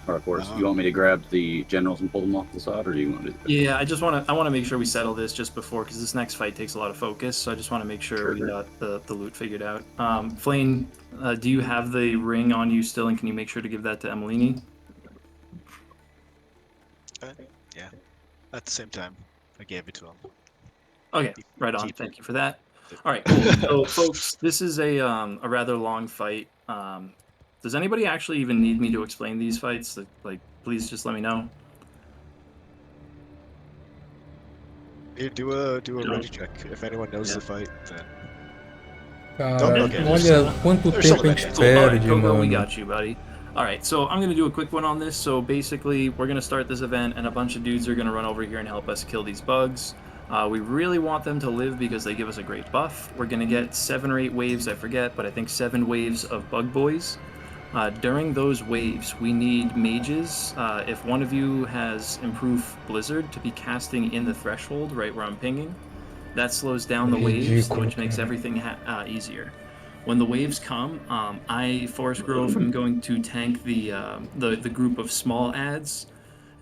Or of course, you want me to grab the generals and pull them off the side, or do you want to do that? Yeah, I want to make sure we settle this just before, because this next fight takes a lot of focus. So I just want to make sure we got the loot figured out. Flame, do you have the ring on you still, and can you make sure to give that to Emilini? Yeah. At the same time, I gave it to him. Okay, right on. Keep Thank it. you for that. All right, cool. So, folks, this is a rather long fight. Does anybody actually even need me to explain these fights? Like, please just let me know. Here, do a ready check. If anyone knows the fight, then Cara, okay, olha quanto there's tempo a some gente Cool. perde, Coco, mano. we got you, buddy. All right, so I'm going to do a quick one on this. So basically, we're going to start this event, and a bunch of dudes are going to run over here and help us kill these bugs. We really want them to live because they give us a great buff. We're going to get 7 or 8 waves, I forget, but I think 7 waves of bug boys. During those waves, we need mages. If one of you has improved Blizzard, to be casting in the threshold, right where I'm pinging. That slows down the waves, which makes everything easier. When the waves come, I, Forest Grove, am going to tank the group of small ads,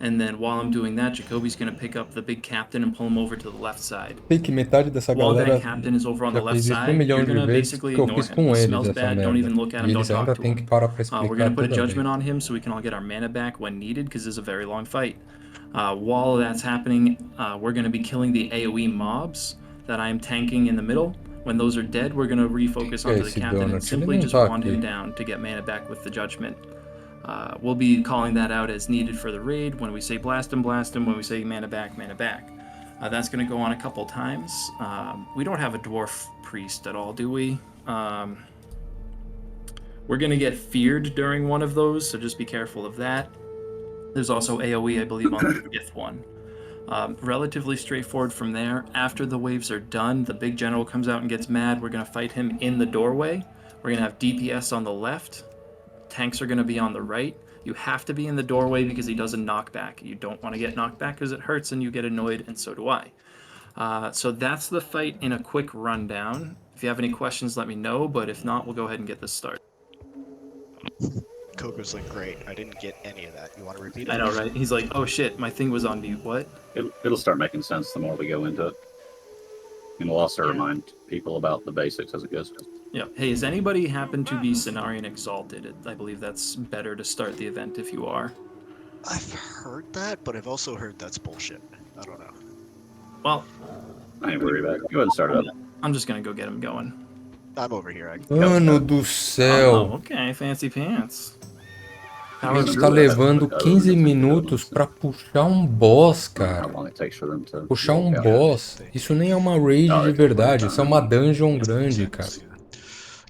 and then while I'm doing that, Jacoby's going to pick up the big captain and pull him over to the left side. Sei que metade dessa While galera that captain is over on the já left fez isso side, 1 milhão you're de gonna vezes, basically porque eu ignore fiz him. com He eles smells essa bad, don't merda. even look at him, E don't eles talk ainda to têm him. que parar pra We're explicar going to put toda judgment vez. on him so we can all get our mana back when needed, because this is a very long fight. While that's happening, we're going to be killing the AoE mobs that I'm tanking in the middle. When those are dead, we're going to refocus onto the Esse captain and Donut, ele simply não just tá wand him aqui. down to get mana back with the judgment. We'll be calling that out as needed for the raid. When we say blast him, when we say mana back, mana back. That's going to go on a couple times. We don't have a dwarf priest at all, do we? We're going to get feared during one of those, so just be careful of that. There's also AoE, I believe, on the 5th one. Relatively straightforward from there. After the waves are done, the big general comes out and gets mad. We're going to fight him in the doorway. We're going to have DPS on the left. Tanks are going to be on the right. You have to be in the doorway because he does a knockback. You don't want to get knocked back because it hurts and you get annoyed, and so do I. So that's the fight in a quick rundown. If you have any questions, let me know, but if not, we'll go ahead and get this started. Coco's like, great, I didn't get any of that. You want to repeat it? I know, right? He's like, oh shit, my thing was on mute. What? It'll start making sense the more we go into it. And we'll also remind people about the basics as it goes. Yeah. Hey, has anybody happened to be Cenarian Exalted? I believe that's better to start the event if you are. I've heard that, but I've also heard that's bullshit. I don't know. Well, I ain't worried about it. Go ahead and start it up. I'm just gonna go get him going. I'm over here. Mano do céu! Oh, okay, fancy pants. A gente tá levando 15 minutos pra puxar um boss, cara. Puxar um boss. Isso nem é uma raid de verdade, isso é uma dungeon grande, cara.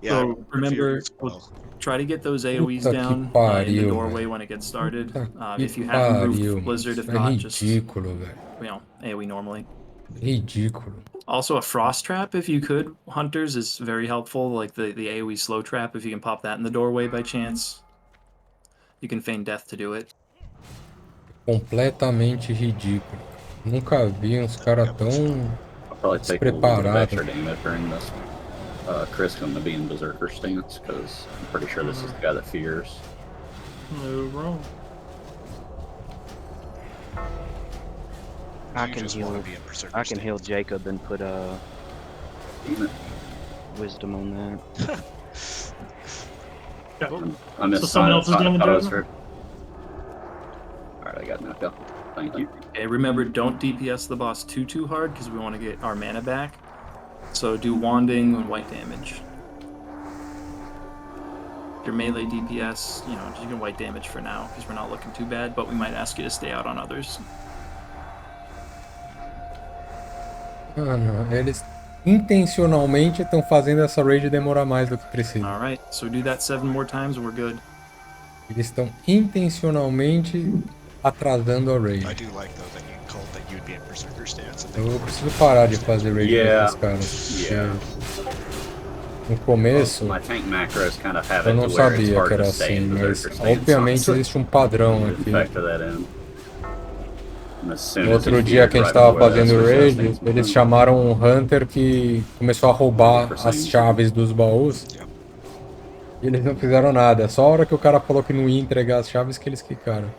So remember, we'll try to get those AoEs Puta down que pariu, in the doorway velho. when it gets started. Puta If you que have pariu, improved Blizzard, if é not, just ridículo, velho. AoE normally. Ridículo. Also, a frost trap, if you could, hunters, is very helpful. Like the AoE slow trap, if you can pop that in the doorway by chance. You can feign death to do it. Completamente ridículo. Nunca vi uns caras tão despreparados. Chris going to be in Berserker stance, because I'm pretty sure this is the guy that fears. No wrong. I can heal Jacob and put wisdom on that. I missed So someone else is doing the autos judgment? Alright, I got knocked out. Thank you. Okay, remember, don't DPS the boss too hard because we want to get our mana back. So do wanding and white damage. Your melee DPS, you know, just do white damage for now because we're not looking too bad, but we might ask you to stay out on others. Mano, eles intencionalmente estão fazendo essa raid demorar mais do que precisa. Alright, so do that 7 more times and we're good. Eles estão intencionalmente atrasando a I raid. do like though that you called that you'd be in berserker stance. Eu preciso parar de fazer raid Yeah. desses caras. Yeah. No começo, My tank macros kind of have eu it não to where it's sabia hard que era to stay assim, in mas berserker stance. obviamente So existe um padrão I'm aqui. factor that in. And as soon No as outro it's dia que a gente right tava where that fazendo switch raid, things eles move. chamaram um hunter que começou a roubar as chaves dos baús. E eles não fizeram nada. Só a hora que o cara falou que não ia entregar as chaves que eles quicaram.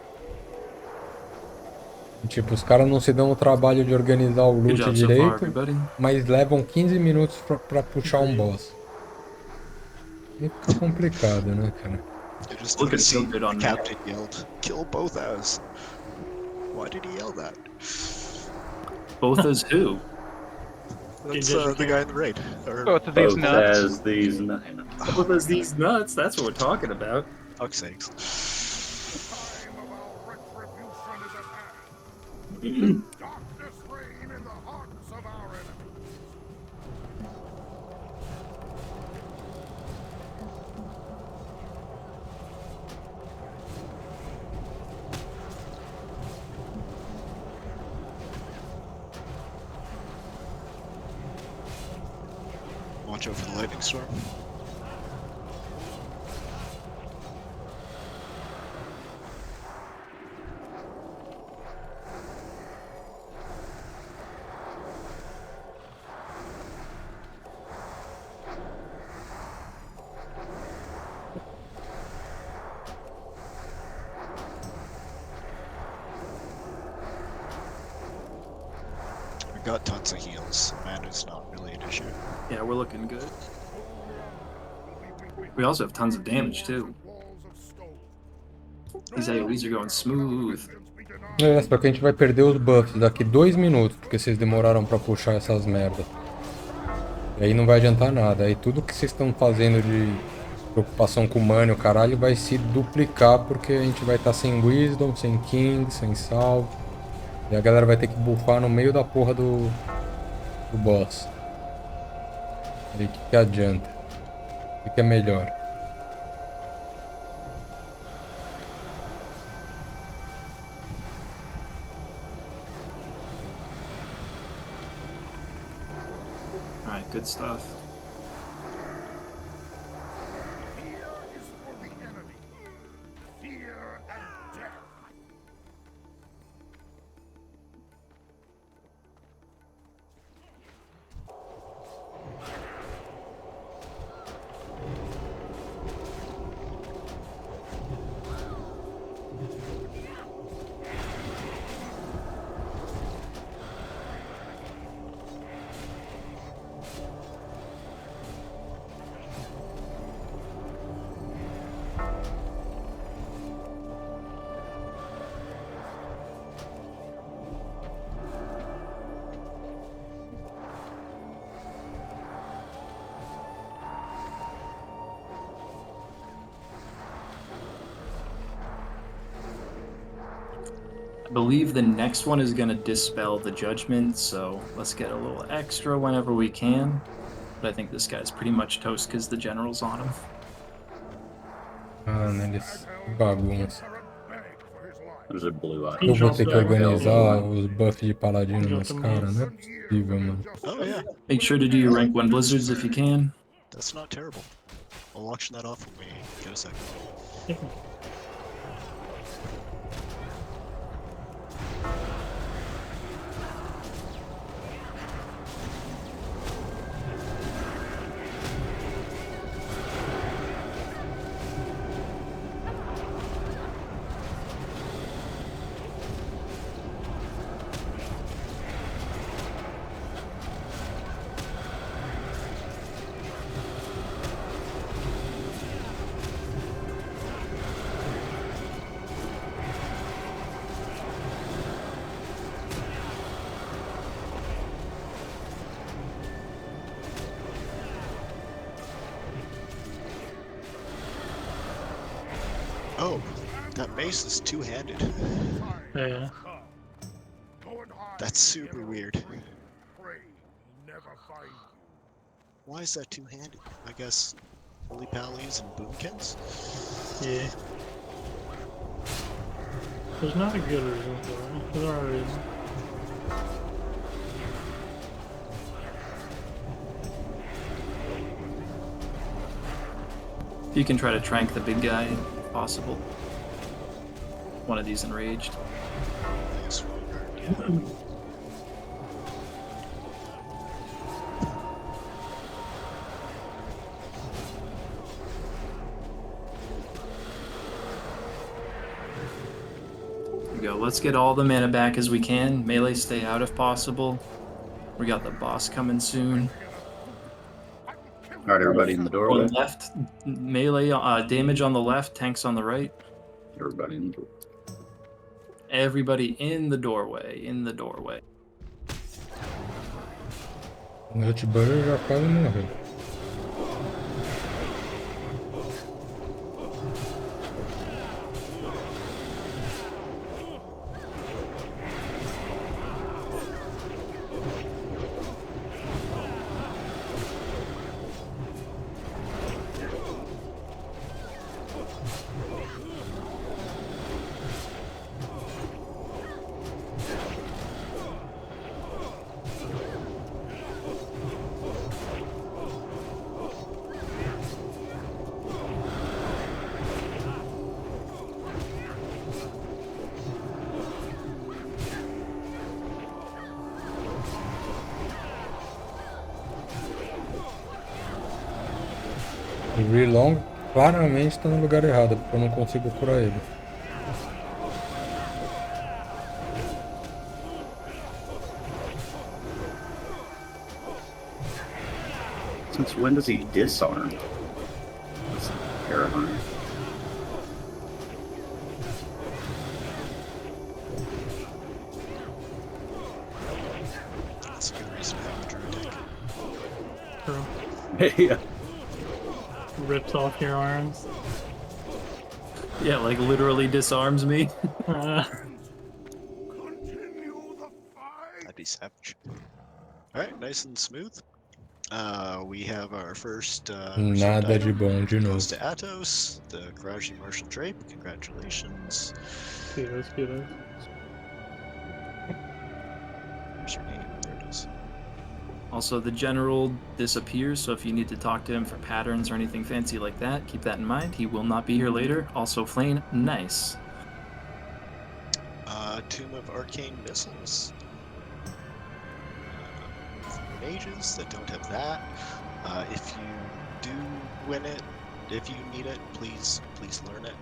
Tipo, os caras não se dão o trabalho de organizar o Good loot job so far, direito, everybody. mas levam 15 minutos pra puxar um boss. Aí fica complicado, né, cara? I just Look at noticed so the good on captain yelled, "Kill both as." Why did he yell that? Both as who? That's the guy in the raid. Or Both of these Both nuts. as these Both as these nuts, that's what we're talking about. fuck's sakes. Darkness reign in the hearts of our enemies. Watch out for the lightning storm. We got tons of heals. Mana's not really an issue. Yeah, we're looking good. We also have tons of damage too. These AoEs are going smooth. É, só que a gente vai perder os buffs daqui 2 minutos, porque vocês demoraram pra puxar essas merdas. E aí não vai adiantar nada. Aí tudo que vocês estão fazendo de preocupação com o mana e o caralho vai se duplicar, porque a gente vai estar sem Wisdom, sem King, sem Salve. E a galera vai ter que buffar no meio da porra do boss. E o que adianta? O que é melhor? Alright, good stuff. Fear is for the enemy. Fear and death. I believe the next one is going to dispel the judgment, so let's get a little extra whenever we can. But I think this guy's pretty much toast because the general's on him. Ah, eles bagunça. There's a blue eye. Eu vou ter que organizar os buffs de paladino nos caras, não é possível, mano. Oh yeah, Make sure to do your rank 1 blizzards if you can. that's not terrible. I'll auction that off when we get a second. Oh, that mace is two-handed. Yeah. That's super weird. Pray he never find you. Why is that two-handed? I guess holy pallies and boomkins? Yeah. There's not a good reason for it. There's not a reason. You can try to trank the big guy, if possible. One of these enraged. Thanks for the guard, yeah. There we go. Let's get all the mana back as we can. Melee stay out if possible. We got the boss coming soon. All right, everybody in the doorway. On the left, melee damage on the left, tanks on the right. Everybody in the doorway. Everybody in the doorway. In the doorway. O Nutbutter já quase morreu. O Relong claramente está no lugar errado, porque eu não consigo curar ele. Since when does he disarm? That's terrifying. That's a good reason to have a druid deck. True. Yeah. Rips off your arms. Yeah, like literally disarms me. Continue the fight. That'd be savage. Alright, nice and smooth. We have our first Nada de item. bom de Goes novo. to Atos, the Karaji Martial Drape. Congratulations. Kudos, kudos. Where's your name? There it is. Also, the general disappears, so if you need to talk to him for patterns or anything fancy like that, keep that in mind. He will not be here later. Also, Flame, nice. Tomb of Arcane Missiles. For mages that don't have that. If you do win it, if you need it, please learn it.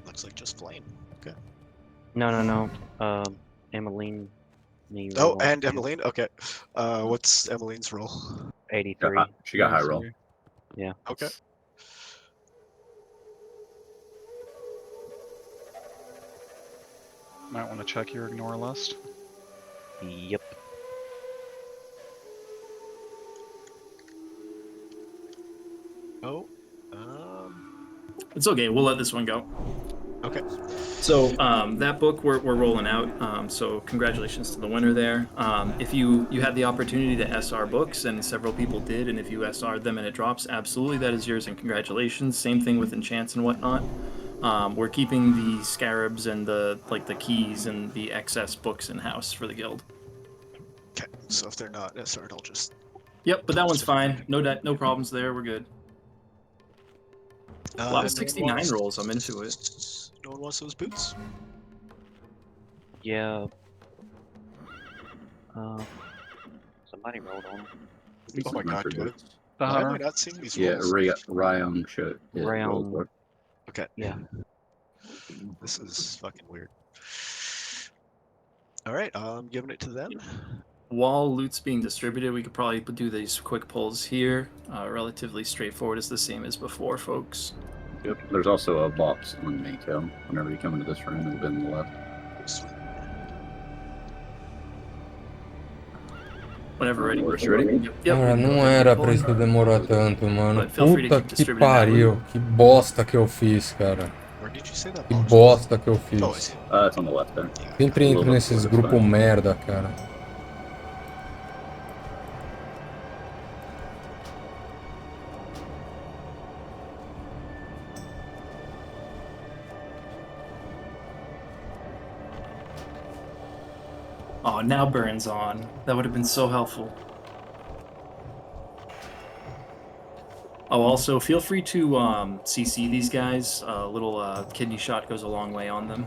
Looks like just Flame. Okay. No. Emmeline. me Oh, roll and too. Emmeline? Okay. What's Emmeline's roll? 83. She got high roll. Yeah. Okay. Might want to check your ignore list. Yep. Oh. It's okay. We'll let this one go. Okay. So that book we're rolling out. So congratulations to the winner there. If you had the opportunity to SR books, and several people did, and if you SR'd them and it drops, absolutely that is yours and congratulations. Same thing with enchants and whatnot. We're keeping the scarabs and the keys and the excess books in house for the guild. Okay. So if they're not SR'd, I'll just. Yep, but that one's fine. No problems there. We're good. A lot of no one 69 wants- rolls. I'm into it. No one wants those boots? Yeah. Somebody rolled on him. Oh my god, dude. The Why am I hunter. not seeing these Yeah, rolls? Ryan should. Yeah, roll Ryan. for it. Okay. Yeah. This is fucking weird. Alright, I'm giving it to them. While loot's being distributed, we could probably do these quick pulls here. Relatively straightforward. It's the same as before, folks. Yep. There's also a box on me, Kel. Whenever you come into this room, it'll be on the left. Sweet. Whenever ready. Works ready? Yep, Cara, we can go não ahead and era pull pra in. isso demorar tanto, mano. But feel free to Puta keep que distributing that pariu. loot. Que bosta que eu fiz, cara. Where did you say that Que box was? bosta que eu Oh, I fiz. see. It's on the left there. Yeah. Sempre A entro little nesses bit forward, grupos it's merda, cara. Oh, now Burns on. That would have been so helpful. Oh, also, feel free to CC these guys. A little kidney shot goes a long way on them.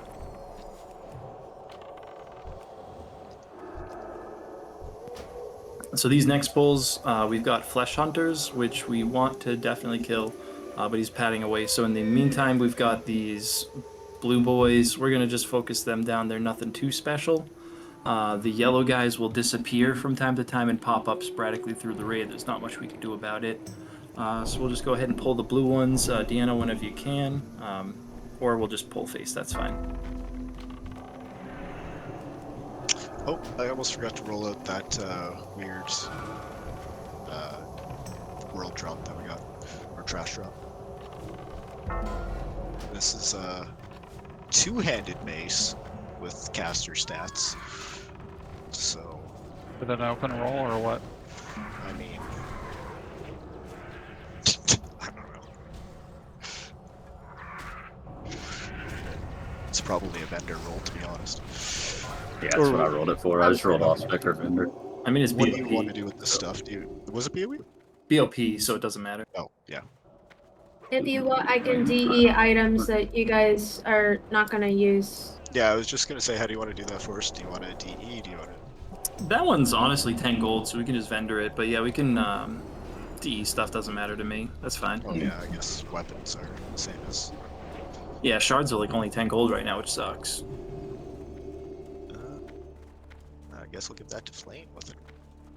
So these next pulls, we've got Flesh Hunters, which we want to definitely kill, but he's padding away. So in the meantime, we've got these blue boys. We're going to just focus them down. They're nothing too special. The yellow guys will disappear from time to time and pop up sporadically through the raid. There's not much we can do about it. So we'll just go ahead and pull the blue ones, Deanna, whenever you can, or we'll just pull face, that's fine. Oh, I almost forgot to roll out that weird world drop that we got, or trash drop. This is a two-handed mace with caster stats. So, With an open roll or what? I mean, I don't know. It's probably a vendor roll, to be honest. Yeah, that's what I rolled it for. I just rolled off Spectre Vendor. I mean, it's What do you want to BOP. do with this stuff? Was it BOE? BOP, so it doesn't matter. Oh, yeah. If you want, I can DE items that you guys are not gonna use. Yeah, I was just gonna say, how do you want to do that first? Do you want to DE? Do you want to? That one's honestly 10 gold, so we can just vendor it. But yeah, we can DE stuff doesn't matter to me. That's fine. Oh yeah, I guess weapons are the same as. Yeah, shards are like only 10 gold right now, which sucks. I guess I'll give that to Flame with a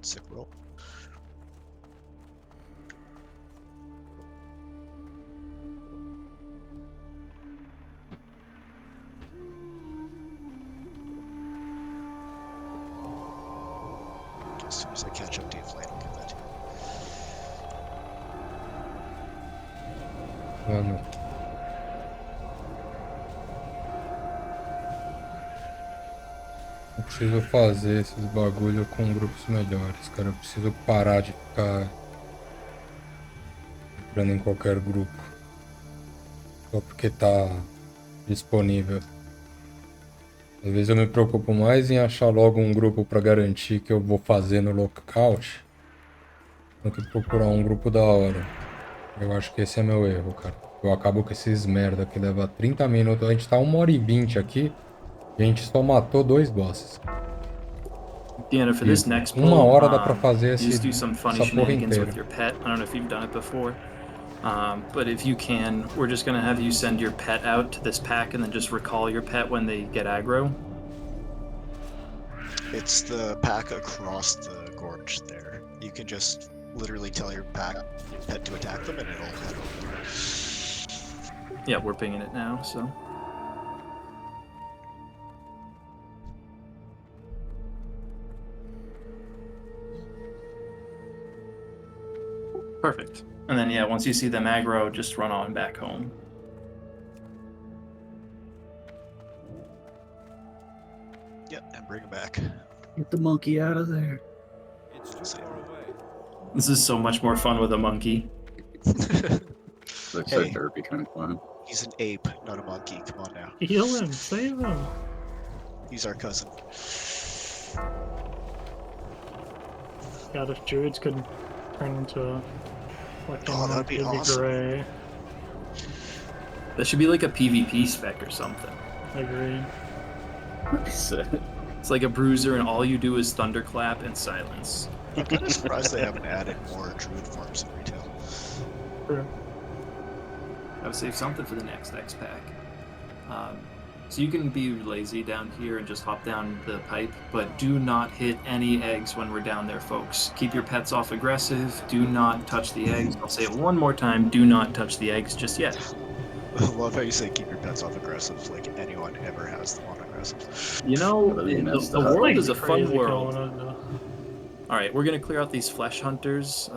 sick roll. As soon as I catch up to you, Flame, I'll give that to you. Mano. Eu preciso fazer esses bagulho com grupos melhores, cara. Eu preciso parar de ficar entrando em qualquer grupo. Só porque tá disponível. Às vezes eu me preocupo mais em achar logo um grupo pra garantir que eu vou fazer no lockout do que procurar um grupo da hora. Eu acho que esse é meu erro, cara. Eu acabo com esses merda que leva 30 minutos. A gente tá 1h20 aqui e a gente só matou 2 bosses. Deanna, for this next pull, Uma hora dá pra fazer you just esse, do some funny essa porra shenanigans inteira. with your pet. I don't know if you've done it before. But if you can, we're just gonna have you send your pet out to this pack and then just recall your pet when they get aggro. It's the pack across the gorge there. You can just literally tell your pet to attack them and it'll head over there. Yeah, we're pinging it now, so. Perfect. And then, yeah, once you see them aggro, just run on back home. Yep, and bring it back. Get the monkey out of there. So, This is so much more fun with a monkey. Looks so Hey. derpy, kind of fun. He's an ape, not a monkey. Come on now. Heal him, save him. He's our cousin. God, if druids could turn into a fucking Oh, that'd be it'd awesome. great. That should be like a PvP spec or something. Agreed. Sick. It's like a bruiser, and all you do is thunderclap and silence. I'm kind of surprised they haven't added more druid forms in retail. True. Gotta save something for the next X pack. So you can be lazy down here and just hop down the pipe, but do not hit any eggs when we're down there, folks. Keep your pets off aggressive. Do not touch the eggs. I'll say it one more time. Do not touch the eggs just yet. I love how you say keep your pets off aggressive, like anyone ever has them on aggressive. You know, Really the messed the up. world is a fun Crazy world. going on, All right, we're gonna clear out these flesh hunters,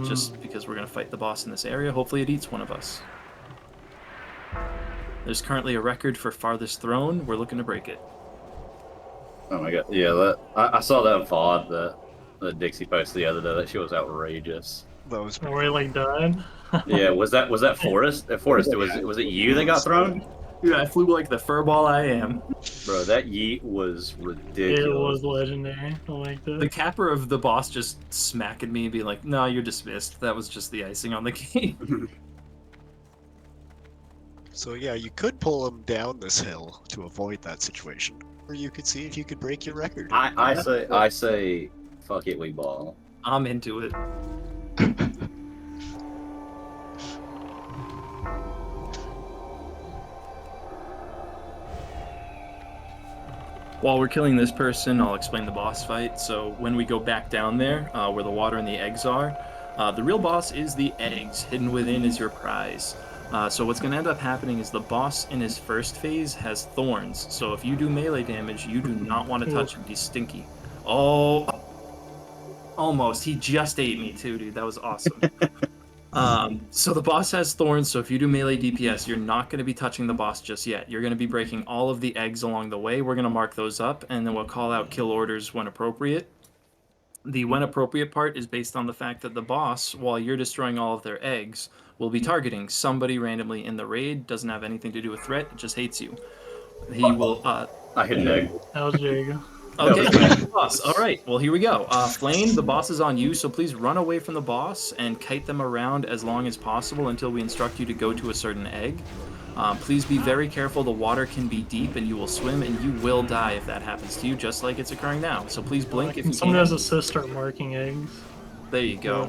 just Hmm. because we're gonna fight the boss in this area. Hopefully, it eats one of us. There's currently a record for farthest thrown. We're looking to break it. Oh my god, yeah, that I saw that VOD that Dixie posted the other day. That shit was outrageous. That was pretty Where he funny. like died. Yeah, was that Forrest? Forrest, was it you that got thrown? Dude, I flew like the furball I am. Bro, that yeet was ridiculous. It was legendary. I liked The it. capper of the boss just smacking me and being like, "No, you're dismissed." That was just the icing on the cake. So yeah, you could pull him down this hill to avoid that situation, or you could see if you could break your record. I say, fuck it, we ball. I'm into it. While we're killing this person, I'll explain the boss fight. So when we go back down there, where the water and the eggs are, the real boss is the eggs. Hidden within is your prize. So what's going to end up happening is the boss in his first phase has thorns. So if you do melee damage, you do not want to touch him. He's stinky. Oh, almost. He just ate me too, dude. That was awesome. So the boss has thorns, so if you do melee DPS, you're not going to be touching the boss just yet. You're going to be breaking all of the eggs along the way. We're going to mark those up, and then we'll call out kill orders when appropriate. The when appropriate part is based on the fact that the boss, while you're destroying all of their eggs, will be targeting somebody randomly in the raid. Doesn't have anything to do with threat, it just hates you. He will... I hit an egg. That was Jago. Okay, boss. All right, well, here we go. Flame, the boss is on you, so please run away from the boss and kite them around as long as possible until we instruct you to go to a certain egg. Please be very careful. The water can be deep and you will swim and you will die if that happens to you, just like it's occurring now. So please blink if you Someone can. has assist start marking eggs. There you go.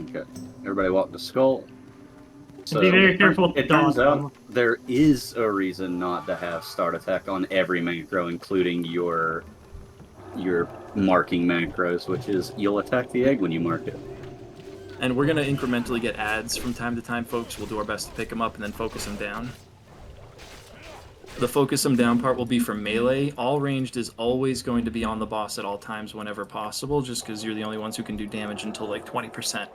Okay, everybody walk to skull. So Be very careful. It turns out there is a reason not to have start attack on every macro, including your marking macros, which is you'll attack the egg when you mark it. And we're going to incrementally get ads from time to time, folks. We'll do our best to pick them up and then focus them down. The focus them down part will be for melee. All ranged is always going to be on the boss at all times whenever possible, just because you're the only ones who can do damage until like 20%.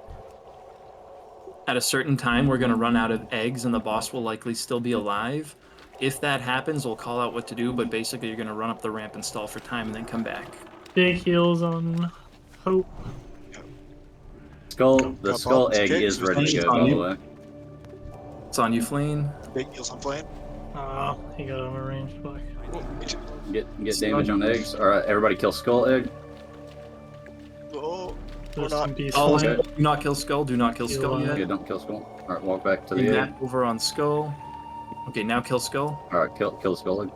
At a certain time, we're going to run out of eggs and the boss will likely still be alive. If that happens, we'll call out what to do, but basically you're going to run up the ramp and stall for time and then come back. Big heals on Hope. The skull egg is ready to go, by the way. It's on you, Flame. Big heals on flame. Oh, he got on a range. Fuck. Get damage on eggs. Alright, everybody kill skull egg. Oh, or Rest not. in peace, Oh, Flame. do not kill Skull. Do not kill Skull Yeah. yet. Yeah, don't kill skull. Alright, walk back to Bring the that egg. over on Skull. Okay, now kill Skull. Alright, kill the skull egg.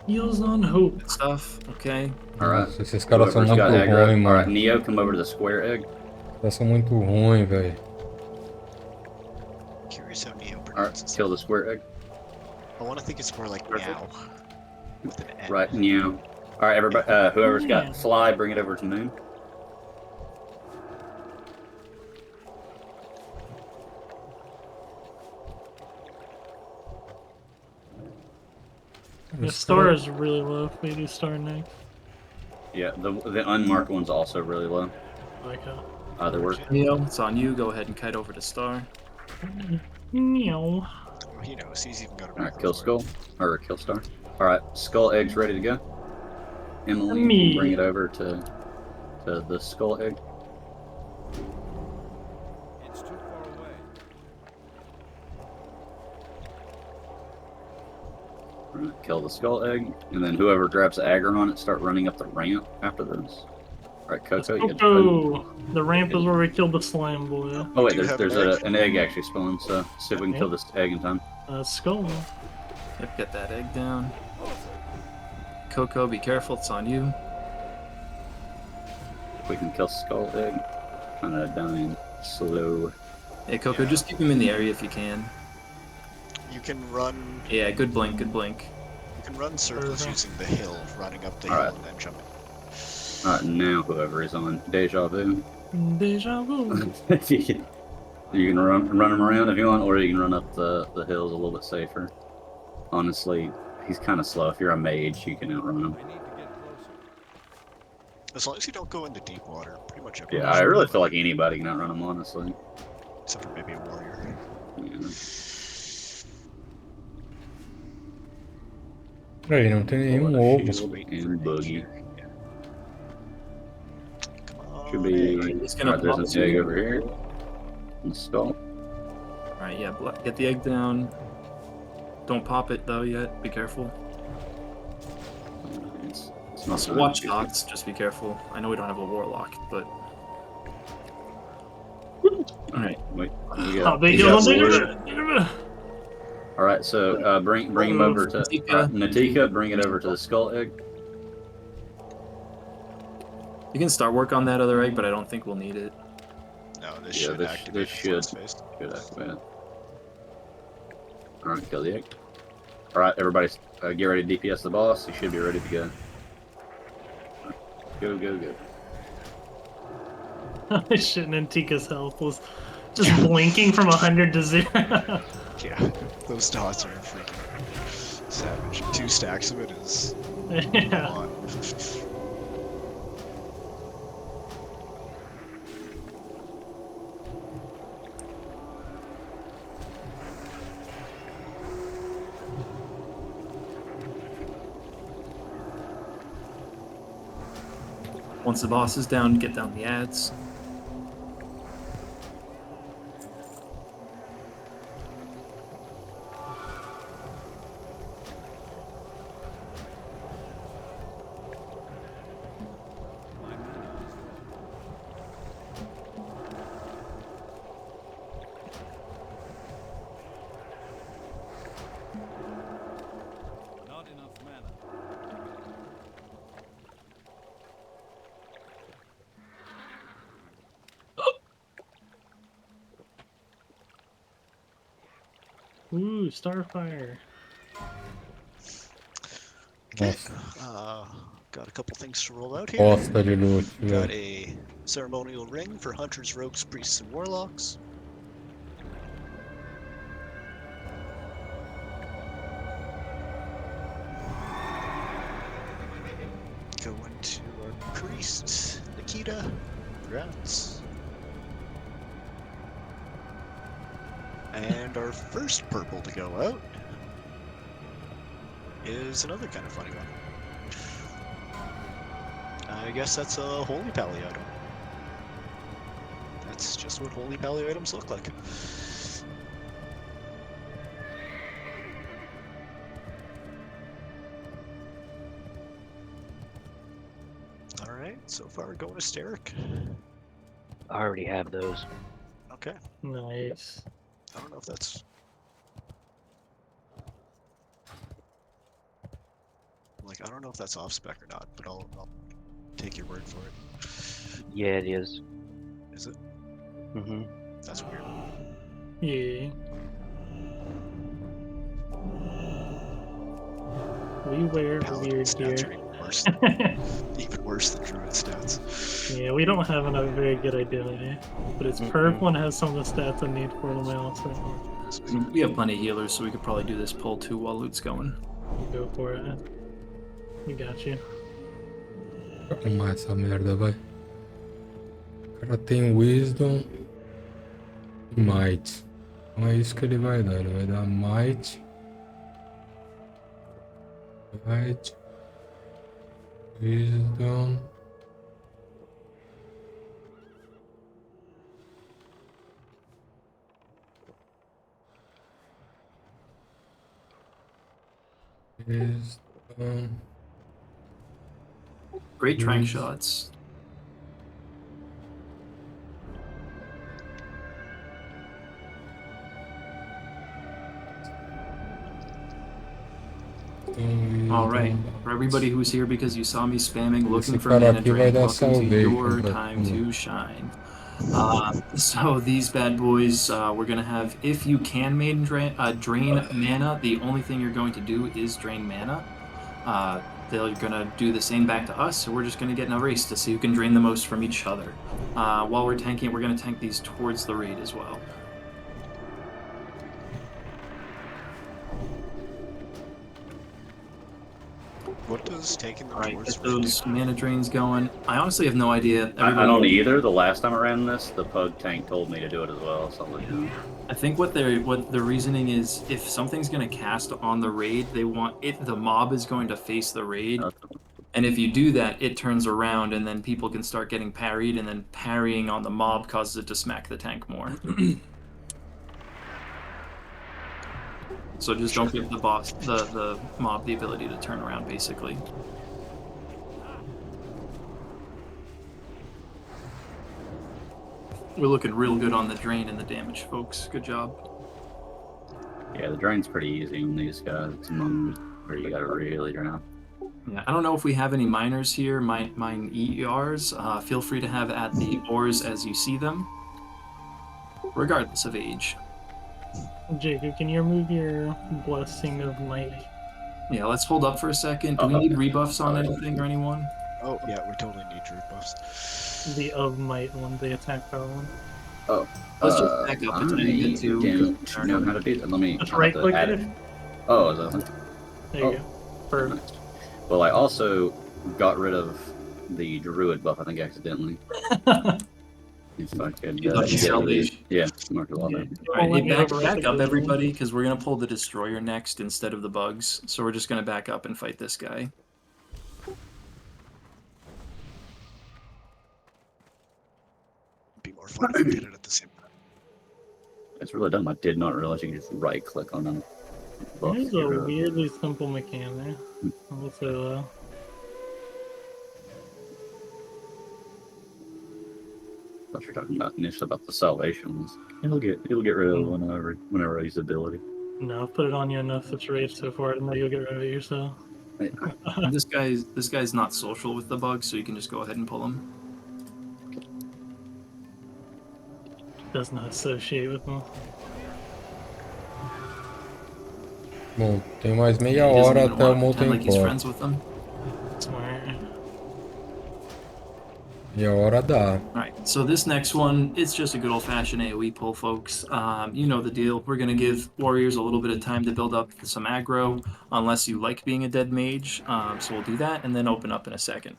Heals on Hope. Good stuff. Okay. Alright. Nossa, esses caras são Whoever's muito got aggro. ruins, Alright, mano. Neo, come over to the square egg. Os caras são muito ruins, velho. Curious how Neo Alright, pronounces kill the square egg. I want to think it's more like meow. With an N. Right, Neo. Alright, everybody, whoever's got fly, bring it over to Moon. The star is really low if we do star next. Yeah, the unmarked one's also really low. Like Either work. Neo, it's on you. Go ahead and kite over to Star. Meow. Oh, he knows. He's even got a Alright, macro kill for it. skull. Or kill star. Alright, skull egg's ready to go. Emily, Me. you can bring it over to the skull egg. It's too far away. Alright, kill the skull egg, and then whoever grabs the aggro on it, start running up the ramp after this. Alright, Coco, you get to Oh, the ramp is where we killed the slime boy. Oh wait, Do you there's have an an egg actually spawned, so see if we can kill this egg in time. Skull. Yep, get that egg down. Coco, be careful. It's on you. We can kill skull egg. Kinda dying slow. Hey, Coco, Yeah. just keep him in the area if you can. You can run. Yeah, good blink, good blink. You can run circles Mhm. using the hill, running up the hill Alright. and then jumping. Alright, now whoever is on deja vu. Deja vu. You can run him around if you want, or you can run up the hills a little bit safer. Honestly, he's kind of slow. If you're a mage, you can outrun him. I need to get closer. As long as you don't go into deep water, pretty much Yeah, everyone. I really feel like anybody can outrun them, honestly. Except for maybe a warrior. Yeah. Peraí, não tem nenhum Pull out a ovo. shield Waiting for and an egg boogie. here. Yeah. Come on, Should be. egg. He's gonna Alright, there's pop an two. egg over here. And skull. Alright, yeah, get the egg down. Don't pop it though yet. Be careful. It's not so Watch good. dots, just be careful. I know we don't have a warlock, but. Alright. Wait. How big got is wood. Alright, so bring him over to Natika. Natika. Bring it over to the skull egg. You can start work on that other egg, but I don't think we'll need it. No, this Yeah, should this activate should. before it's faced. Good activate it. Alright, kill the egg. Alright, everybody, get ready to DPS the boss. He should be ready to go. Go, go, go. Shit, and Antika's health was just blinking from 100 to 0. Yeah, those dots are freaking savage. 2 stacks of it is a Yeah. lot. Once the boss is down, get down the ads. Ooh, Starfire. Okay. Nossa, Got a couple things to roll out here. bosta de loot, Got velho. a ceremonial ring for hunters, rogues, priests, and warlocks. Going to our priest, Nikita. Congrats. And our first purple to go out is another kind of funny one. I guess that's a holy pally item. That's just what holy pally items look like. Alright, so far we're going to Steric. I already have those. Okay, Nice. I don't know if that's... Like, I don't know if that's off spec or not, but I'll take your word for it. Yeah, it is. Is it? Mm-hmm. That's weird. Yeah. We wear Paladin weird stats are gear. even worse than druid stats. Yeah, we don't have a very good identity. But its purple and has some of the stats I need for them also. We have plenty of healers, so we could probably do this pull too while loot's going. Go for it. We got you. Vou arrumar essa merda, vai. O cara tem Wisdom e Might. Então é isso que ele vai dar. Ele vai dar Might. Might. Wisdom. Wisdom. Great trank shots. All right, for everybody who's here because you saw me spamming looking Esse for cara mana aqui vai drain, dar welcome to salvation your pra time todo to mundo. shine. So these bad boys, we're gonna have, if you can drain mana, the only thing you're going to do is drain mana. They're gonna do the same back to us, so we're just gonna get in a race to see who can drain the most from each other. While we're tanking, we're gonna tank these towards the raid as well. What does taking them All right, towards get the ring do? those mana drains going. I honestly have no idea. I don't either. The last time I ran this, the pug tank told me to do it as well. So I'm like, I think what the reasoning is, if something's going to cast on the raid, they want it. The mob is going to face the raid, and if you do that, it turns around, and then people can start getting parried, and then parrying on the mob causes it to smack the tank more. So just don't give the mob the ability to turn around, basically. We're looking real good on the drain and the damage, folks. Good job. yeah, the drain's pretty easy on these guys. It's among where you gotta really drown. Yeah, I don't know if we have any miners here. Mine ERs. Feel free to have at the ores as you see them, regardless of age. Jacob, can you remove your blessing of might? Yeah, let's hold up for a second. Do we need rebuffs on anything or anyone? Oh yeah, we totally need root buffs. The of might one, the attack power one. Oh, Let's just back up a tiny bit too. don't know how to do that. Let me Just I'll have right to click add it. it. Oh, is that There you go. Perfect. nice. Well, I also got rid of the druid buff, I think accidentally. If I could Lucky salvation. yeah, mark it all down. All right, Yeah, back up, everybody, because we're gonna pull the destroyer next instead of the bugs. So we're just gonna back up and fight this guy. It'd be more fun if we did it at the same time. It's really dumb. I did not realize you could just right click on them. Buff It's a your, weirdly simple mechanic. I will say that. What you're talking about initially about the salvations. It'll get rid of it whenever I use the ability. No, I've put it on you enough such rage so far to know you'll get rid of it yourself. This guy's not social with the bugs, so you can just go ahead and pull him. Does not associate with them. Bom, tem mais meia He doesn't hora even até o wanna pretend Molten like he's Core. friends with them. Smart. Meia hora dá. Alright, so this next one, it's just a good old-fashioned AoE pull, folks. You know the deal. We're going to give warriors a little bit of time to build up some aggro, unless you like being a dead mage. So we'll do that, and then open up in a second.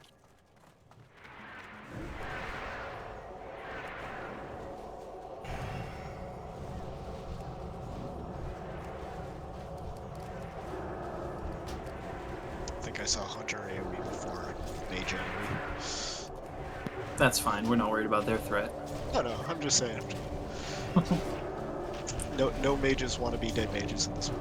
I think I saw Hunter AoE before Mage AoE. That's fine. We're not worried about their threat. No, I'm just saying. No mages want to be dead mages in this one.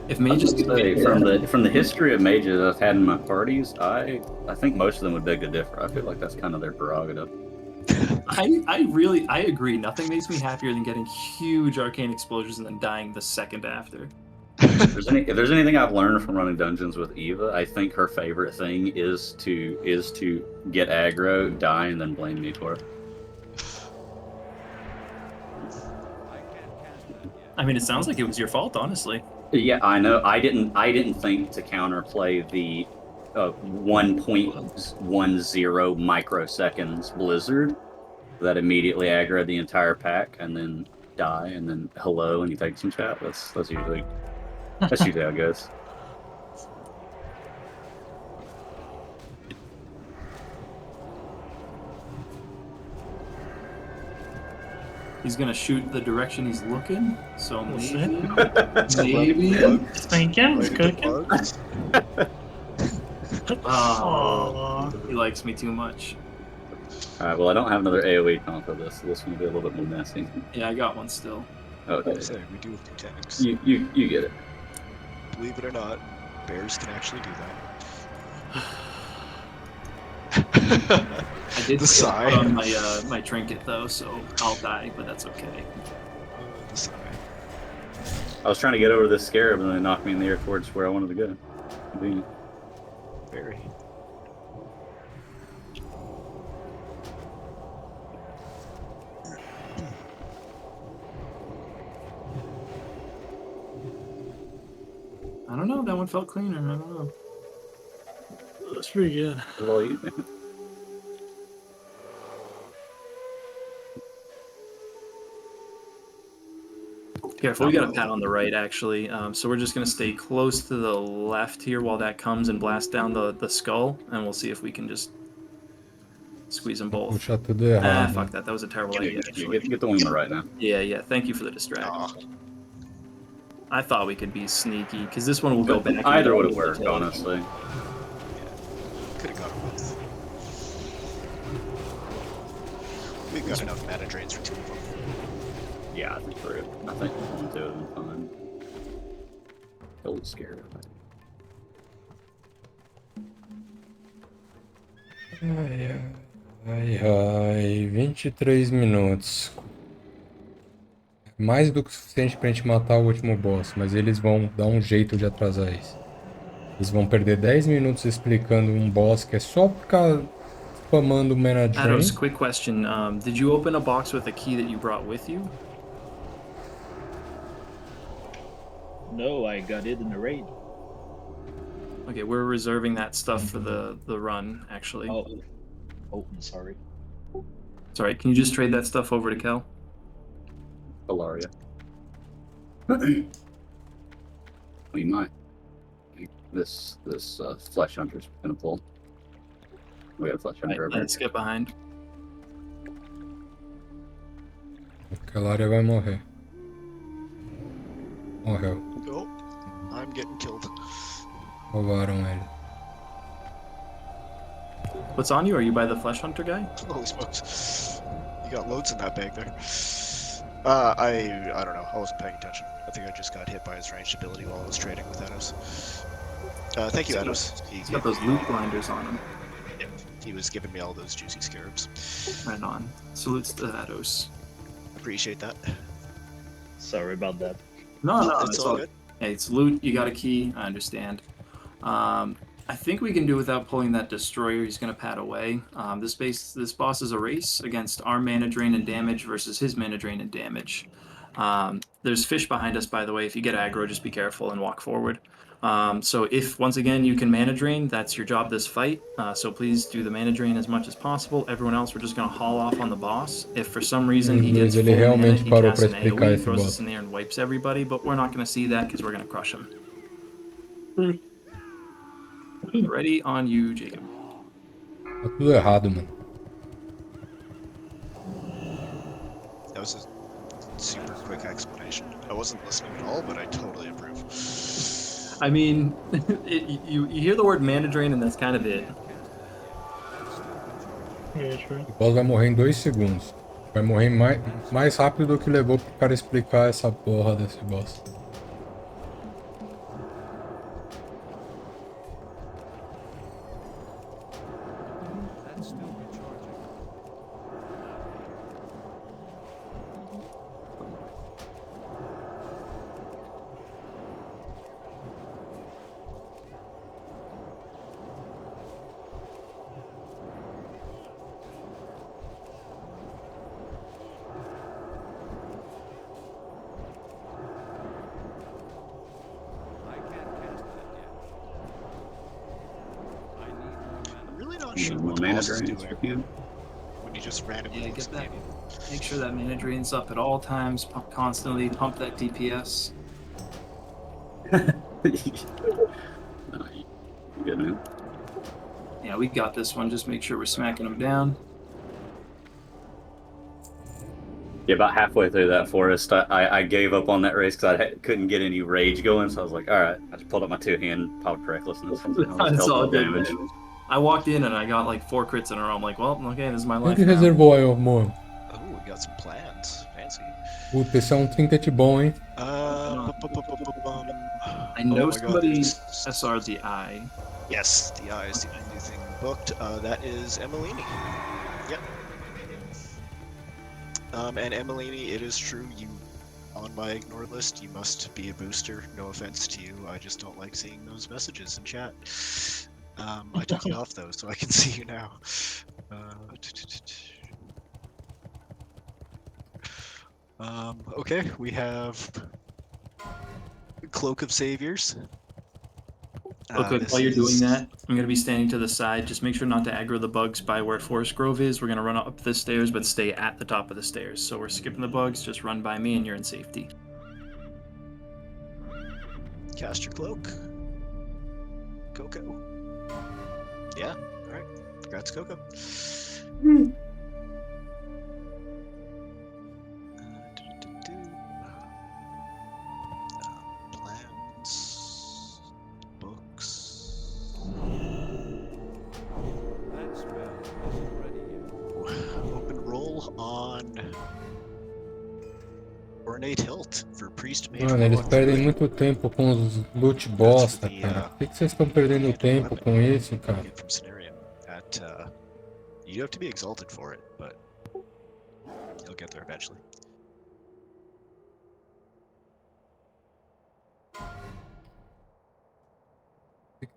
If mages could be From the history of mages I've had in my parties, I think most of them would beg to differ. I feel like that's kind of their prerogative. I agree. Nothing makes me happier than getting huge arcane explosions and then dying the second after. If there's anything I've learned from running dungeons with Eva, I think her favorite thing is to get aggro, die, and then blame me for it. I mean, it sounds like it was your fault, honestly. Yeah, I know. I didn't think to counterplay the 1.10 microseconds blizzard that immediately aggroed the entire pack and then die and then hello and you take some chat. That's usually how it goes. He's gonna shoot the direction he's looking, so We'll maybe. Thinking, cooking. Oh, he likes me too much. Alright, well I don't have another AoE comp for this, so this one will be a little bit more messy. Yeah, I got one still. Okay. I say we do have two tanks. You get it. Believe it or not, bears can actually do that. I did The sigh. on my trinket though, so I'll die, but that's okay. The sigh. I was trying to get over this scarab and then it knocked me in the air towards where I wanted to go. Convenient. Very. I don't know. That one felt cleaner. I don't know. That's pretty good. Well, you- Careful, we got a pad on the right, actually. So we're just going to stay close to the left here while that comes and blasts down the skull, and we'll see if we can just squeeze them both. Puxa tudo Ah, errado. fuck that. That was a terrible idea, actually. Get the one on the right now. Yeah. Thank you for the distract. Aw. I thought we could be sneaky, because this one will go back. Either would have and worked, kill. honestly. Could have got them both. We've got enough mana drains for 2 of them. Yeah, I think we're good. I think one, 2 of them fine. Totally scared of it. Ai, 23 minutos. Mais do que o suficiente pra gente matar o último boss, mas eles vão dar um jeito de atrasar isso. Eles vão perder 10 minutos explicando um boss que é só ficar spamando mana drain. Ados, quick question. Did you open a box with a key that you brought with you? No, I got it in the raid. Okay, we're reserving that stuff for the run, actually. Oh, I'm sorry. Sorry, can you just trade that stuff over to Kel? Ilaria. We might. This flesh hunter's gonna pull. We got a flesh hunter over Let's get behind. Aquela área vai morrer. Morreu. Oh, I'm getting killed. Roubaram ele. What's on you? Are you by the flesh hunter guy? Holy smokes. You got loads in that bag there. I don't know. I wasn't paying attention. I think I just got hit by his ranged ability while I was trading with Ados. Thank you, Ados. He's got those loot blinders on him. Yep. He was giving me all those juicy scarabs. Right on. Salutes to Ados. Appreciate that. Sorry about that. No, It's all good. Hey, it's loot. You got a key. I understand. I think we can do without pulling that destroyer. He's going to pad away. This boss is a race against our mana drain and damage versus his mana drain and damage. There's fish behind us, by the way. If you get aggro, just be careful and walk forward. So if, once again, you can mana drain, that's your job this fight. So please do the mana drain as much as possible. Everyone else, we're just going to haul off on the boss. If for some reason he gets full mana, he casts an AoE, throws us in there and wipes everybody, but we're not going to see that because we're going to crush him. Ready on you, Jacob. Tá tudo errado, mano. That was a super quick explanation. I wasn't listening at all, but I totally approve. I mean, you hear the word mana drain and that's kind of it. Yeah, true. O boss vai morrer em 2 segundos. Vai morrer mais rápido do que levou pro cara explicar essa porra desse boss. Not sure what the boss is doing when you just randomly Get that. Make sure that mana drain's up at all times. Constantly pump that DPS. Good, man. Yeah, we got this one. Just make sure we're smacking them down. Yeah, about halfway through that forest, I gave up on that race because I couldn't get any rage going. So I was like, all right, I just pulled up my 2-hand powered recklessness. That's all good. I walked in and I got like 4 crits in a row. I'm like, well, okay, this is my life Que now. reservou aí, amor? Oh, we got some plans. Fancy. Puta, esse é um trinket bom, hein? I know somebody SR'd the eye. Yes, the eye is the only thing booked. That is Emilini. Yep. And Emilini, it is true, you on my ignore list, you must be a booster. No offense to you, I just don't like seeing those messages in chat. I took you off though, so I can see you now. Okay, we have Cloak of Saviors. Okay, while you're doing that, I'm going to be standing to the side. Just make sure not to aggro the bugs by where Forest Grove is. We're going to run up the stairs, but stay at the top of the stairs. So we're skipping the bugs, just run by me and you're in safety. Cast your cloak. Coco. Yeah, alright. Congrats, Coco. Plans. Books. Open roll on Ornate Hilt for Priest Mage. Mano, eles Warlock, perdem Druid. muito tempo com os loot bosta, the, cara. Por que vocês estão perdendo hand tempo weapon com isso, cara? you get from Cenarion. You have to be exalted for it, but you'll get there eventually.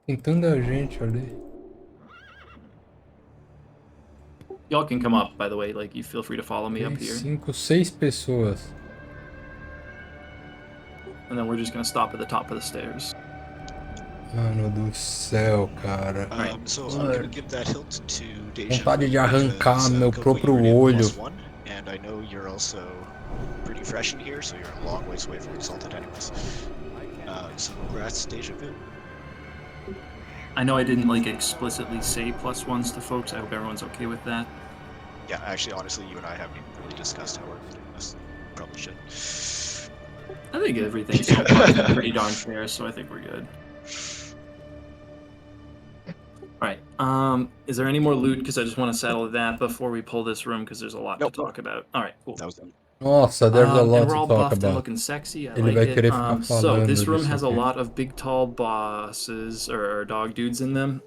Tem tanta gente ali. Y'all can come up, by the way. Like, you feel free to follow me up here. 5, 6 pessoas. And then we're just gonna stop at the top of the stairs. Mano do céu, cara. So I'm gonna give that hilt to Deja. Vontade de arrancar because, meu Coco, próprio you were named olho. +1, and I know you're also pretty fresh in here, so you're a long ways away from exalted anyways. So congrats, Deja Vu. I know I didn't like explicitly say +1s to folks. I hope everyone's okay with that. Yeah, actually, honestly, you and I haven't even really discussed how we're doing this. Probably should. I think everything's so far been pretty darn fair, so I think we're good. Alright, is there any more loot? Because I just want to settle that before we pull this room, because there's a lot to talk about. Alright, cool. That was it. Nossa, there's a lot and we're to all talk buffed and about. looking sexy. I Ele like vai it. querer ficar So falando this room disso has a aqui. lot of big tall bosses or dog dudes in them.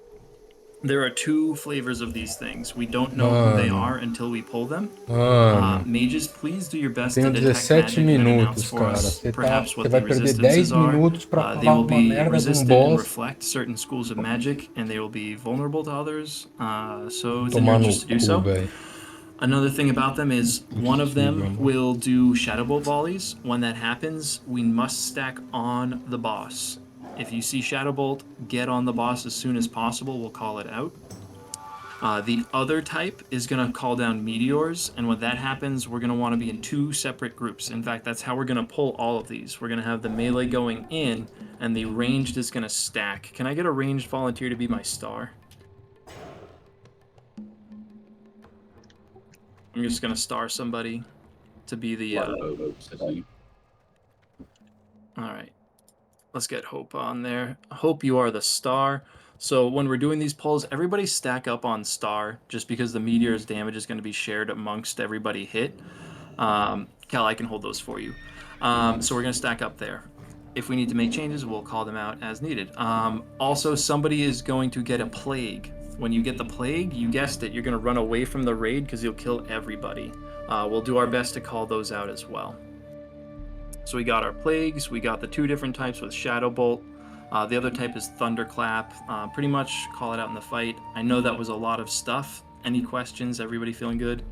There are 2 flavors of these things. We don't know who they are until we pull them. Mano, Mages, please do your best tenho to detect 17 magic and then announce minutos, for cara. us Você perhaps what vai the perder 10 resistances are. minutos pra They falar will uma be merda de resistant and boss. reflect certain schools of magic, and they will be vulnerable to others. So it's in Tomar your no interest to do cu, so. velho. Another thing about them is one of them will do shadow bolt volleys. When that happens, we must stack on the boss. If you see shadow bolt, get on the boss as soon as possible. We'll call it out. The other type is going to call down meteors, and when that happens, we're going to want to be in 2 separate groups. In fact, that's how we're going to pull all of these. We're going to have the melee going in, and the ranged is going to stack. Can I get a ranged volunteer to be my star? I'm just going to star somebody to be the... Alright. Let's get Hope on there. Hope, you are the star. So when we're doing these pulls, everybody stack up on star, just because the meteor's damage is going to be shared amongst everybody hit. Cal, I can hold those for you. So we're going to stack up there. If we need to make changes, we'll call them out as needed. Also, somebody is going to get a plague. When you get the plague, you guessed it, you're going to run away from the raid because you'll kill everybody. We'll do our best to call those out as well. So we got our plagues, we got the 2 different types with Shadow Bolt. The other type is Thunderclap. Pretty much call it out in the fight. I know that was a lot of stuff. Any questions? Everybody feeling good?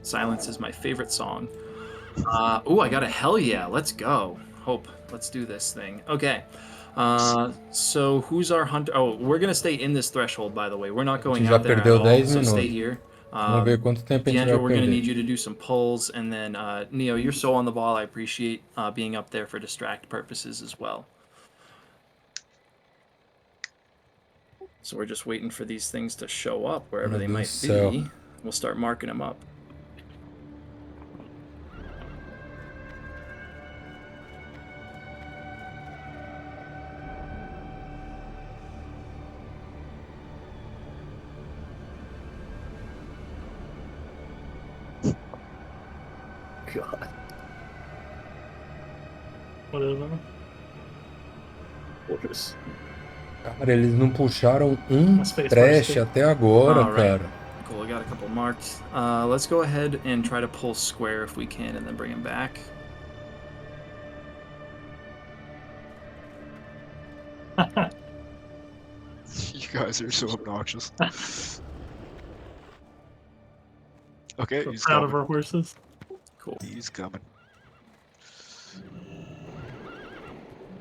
Silence is my favorite song. Ooh, I got a hell yeah. Let's go. Hope. Let's do this thing. Okay. So who's our hunter? Oh, we're going to stay in this threshold, by the way. We're not going out there at all, so stay here. Vamos ver quanto tempo a gente vai D'Angelo, we're going to perder. need you to do some pulls, and then Neo, you're so on the ball. I appreciate being up there for distract purposes as well. So we're just waiting for these things to show up wherever they might be. We'll start marking them up. God. Whatever. Fortress. Cara, eles não puxaram Space trash Force, até agora, All right. cara. Cool, I got a couple marked. Let's go ahead and try to pull square if we can, and then bring him back. You guys are so obnoxious. Okay, We're he's proud of coming. our horses. Cool. He's coming.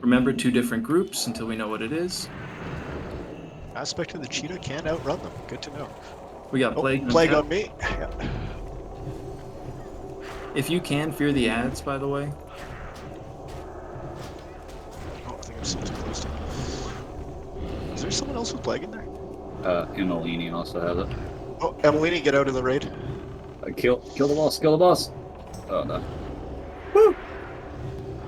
Remember, 2 different groups until we know what it is. Aspect of the cheetah can outrun them. Good to know. We got Oh, plague. plague on me. Yeah. If you can, fear the ads, by the way. Oh, I think I'm still too close to it. Is there someone else with plague in there? Emilini also has it. Oh, Emilini, get out of the raid. Kill the boss, kill the boss! Oh no.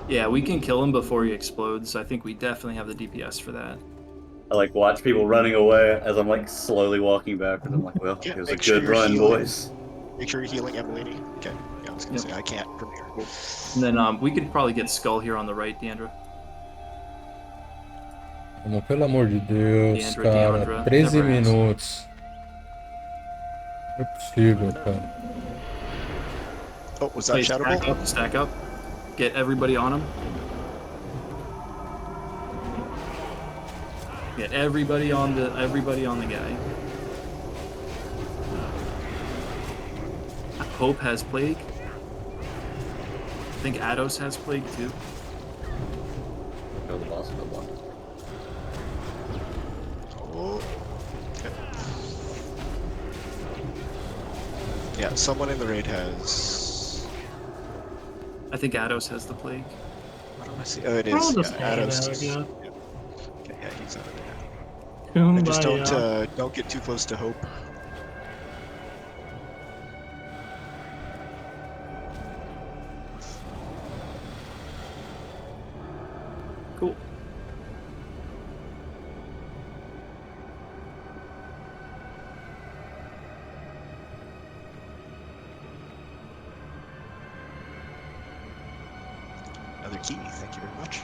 Yeah, we can kill him before he explodes. I think we definitely have the DPS for that. I like watch people running away as I'm like slowly walking backwards. I'm like, well, Yeah, it was a make sure good you're run, healing. boys. Make sure you're healing Emilini. Okay. Yeah, I was gonna Yep. say I can't from here. And then we could probably get Skull here on the right, Deandra. Vamos, pelo amor de Deus, Deandra, cara. Deandra, 13 never asked. minutos. Não é possível, cara. Oh, was that Play Shadow stack Bolt? up, stack up. Get everybody on him. Get everybody on the guy. Hope has plague. I think Ados has plague too. Kill the boss, kill the boss. Oh. Okay. Yeah, someone in the raid has. I think Ados has the plague. What do I see? Oh, it is. I'll just Yeah, head Adam's out, just. yeah. Okay, yeah, he's out of there. And just Kumbaya. don't get too close to Hope. Cool. Another key. Thank you very much.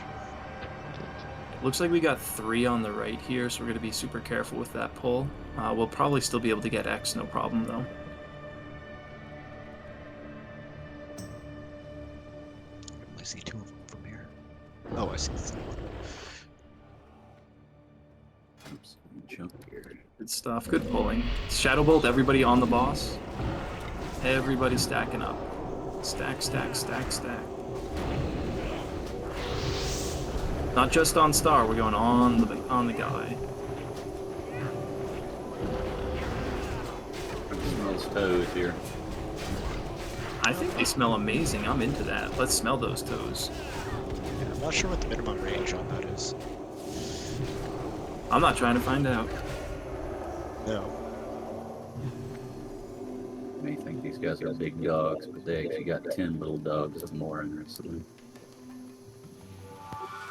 Looks like we got 3 on the right here, so we're going to be super careful with that pull. We'll probably still be able to get X, no problem though. I see 2 of them from here. Oh, I see 3. Oops, jump here. Good stuff, good pulling. Shadow Bolt, everybody on the boss. Everybody stacking up. Stack, stack, stack, stack. Not just on Star, we're going on the guy. Smells toes here. I think they smell amazing. I'm into that. Let's smell those toes. Yeah, I'm not sure what the minimum range on that is. I'm not trying to find out. No. I may think these guys are big dogs, but they actually got 10 little dogs I'm more interested in.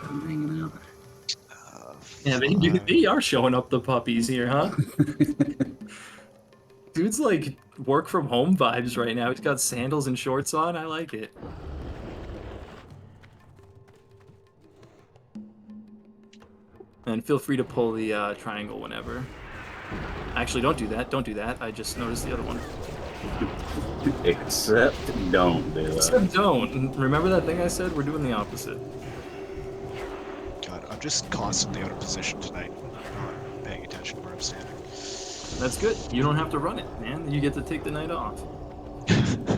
I'm hanging out. Yeah, they are showing up the puppies here, huh? Dude's like work from home vibes right now. He's got sandals and shorts on. I like it. And feel free to pull the triangle whenever. Actually, don't do that. Don't do that. I just noticed the other one. Except don't do that. Except don't. Remember that thing I said? We're doing the opposite. God, I'm just constantly out of position tonight. I'm not paying attention to where I'm standing. That's good. You don't have to run it, man. You get to take the night off.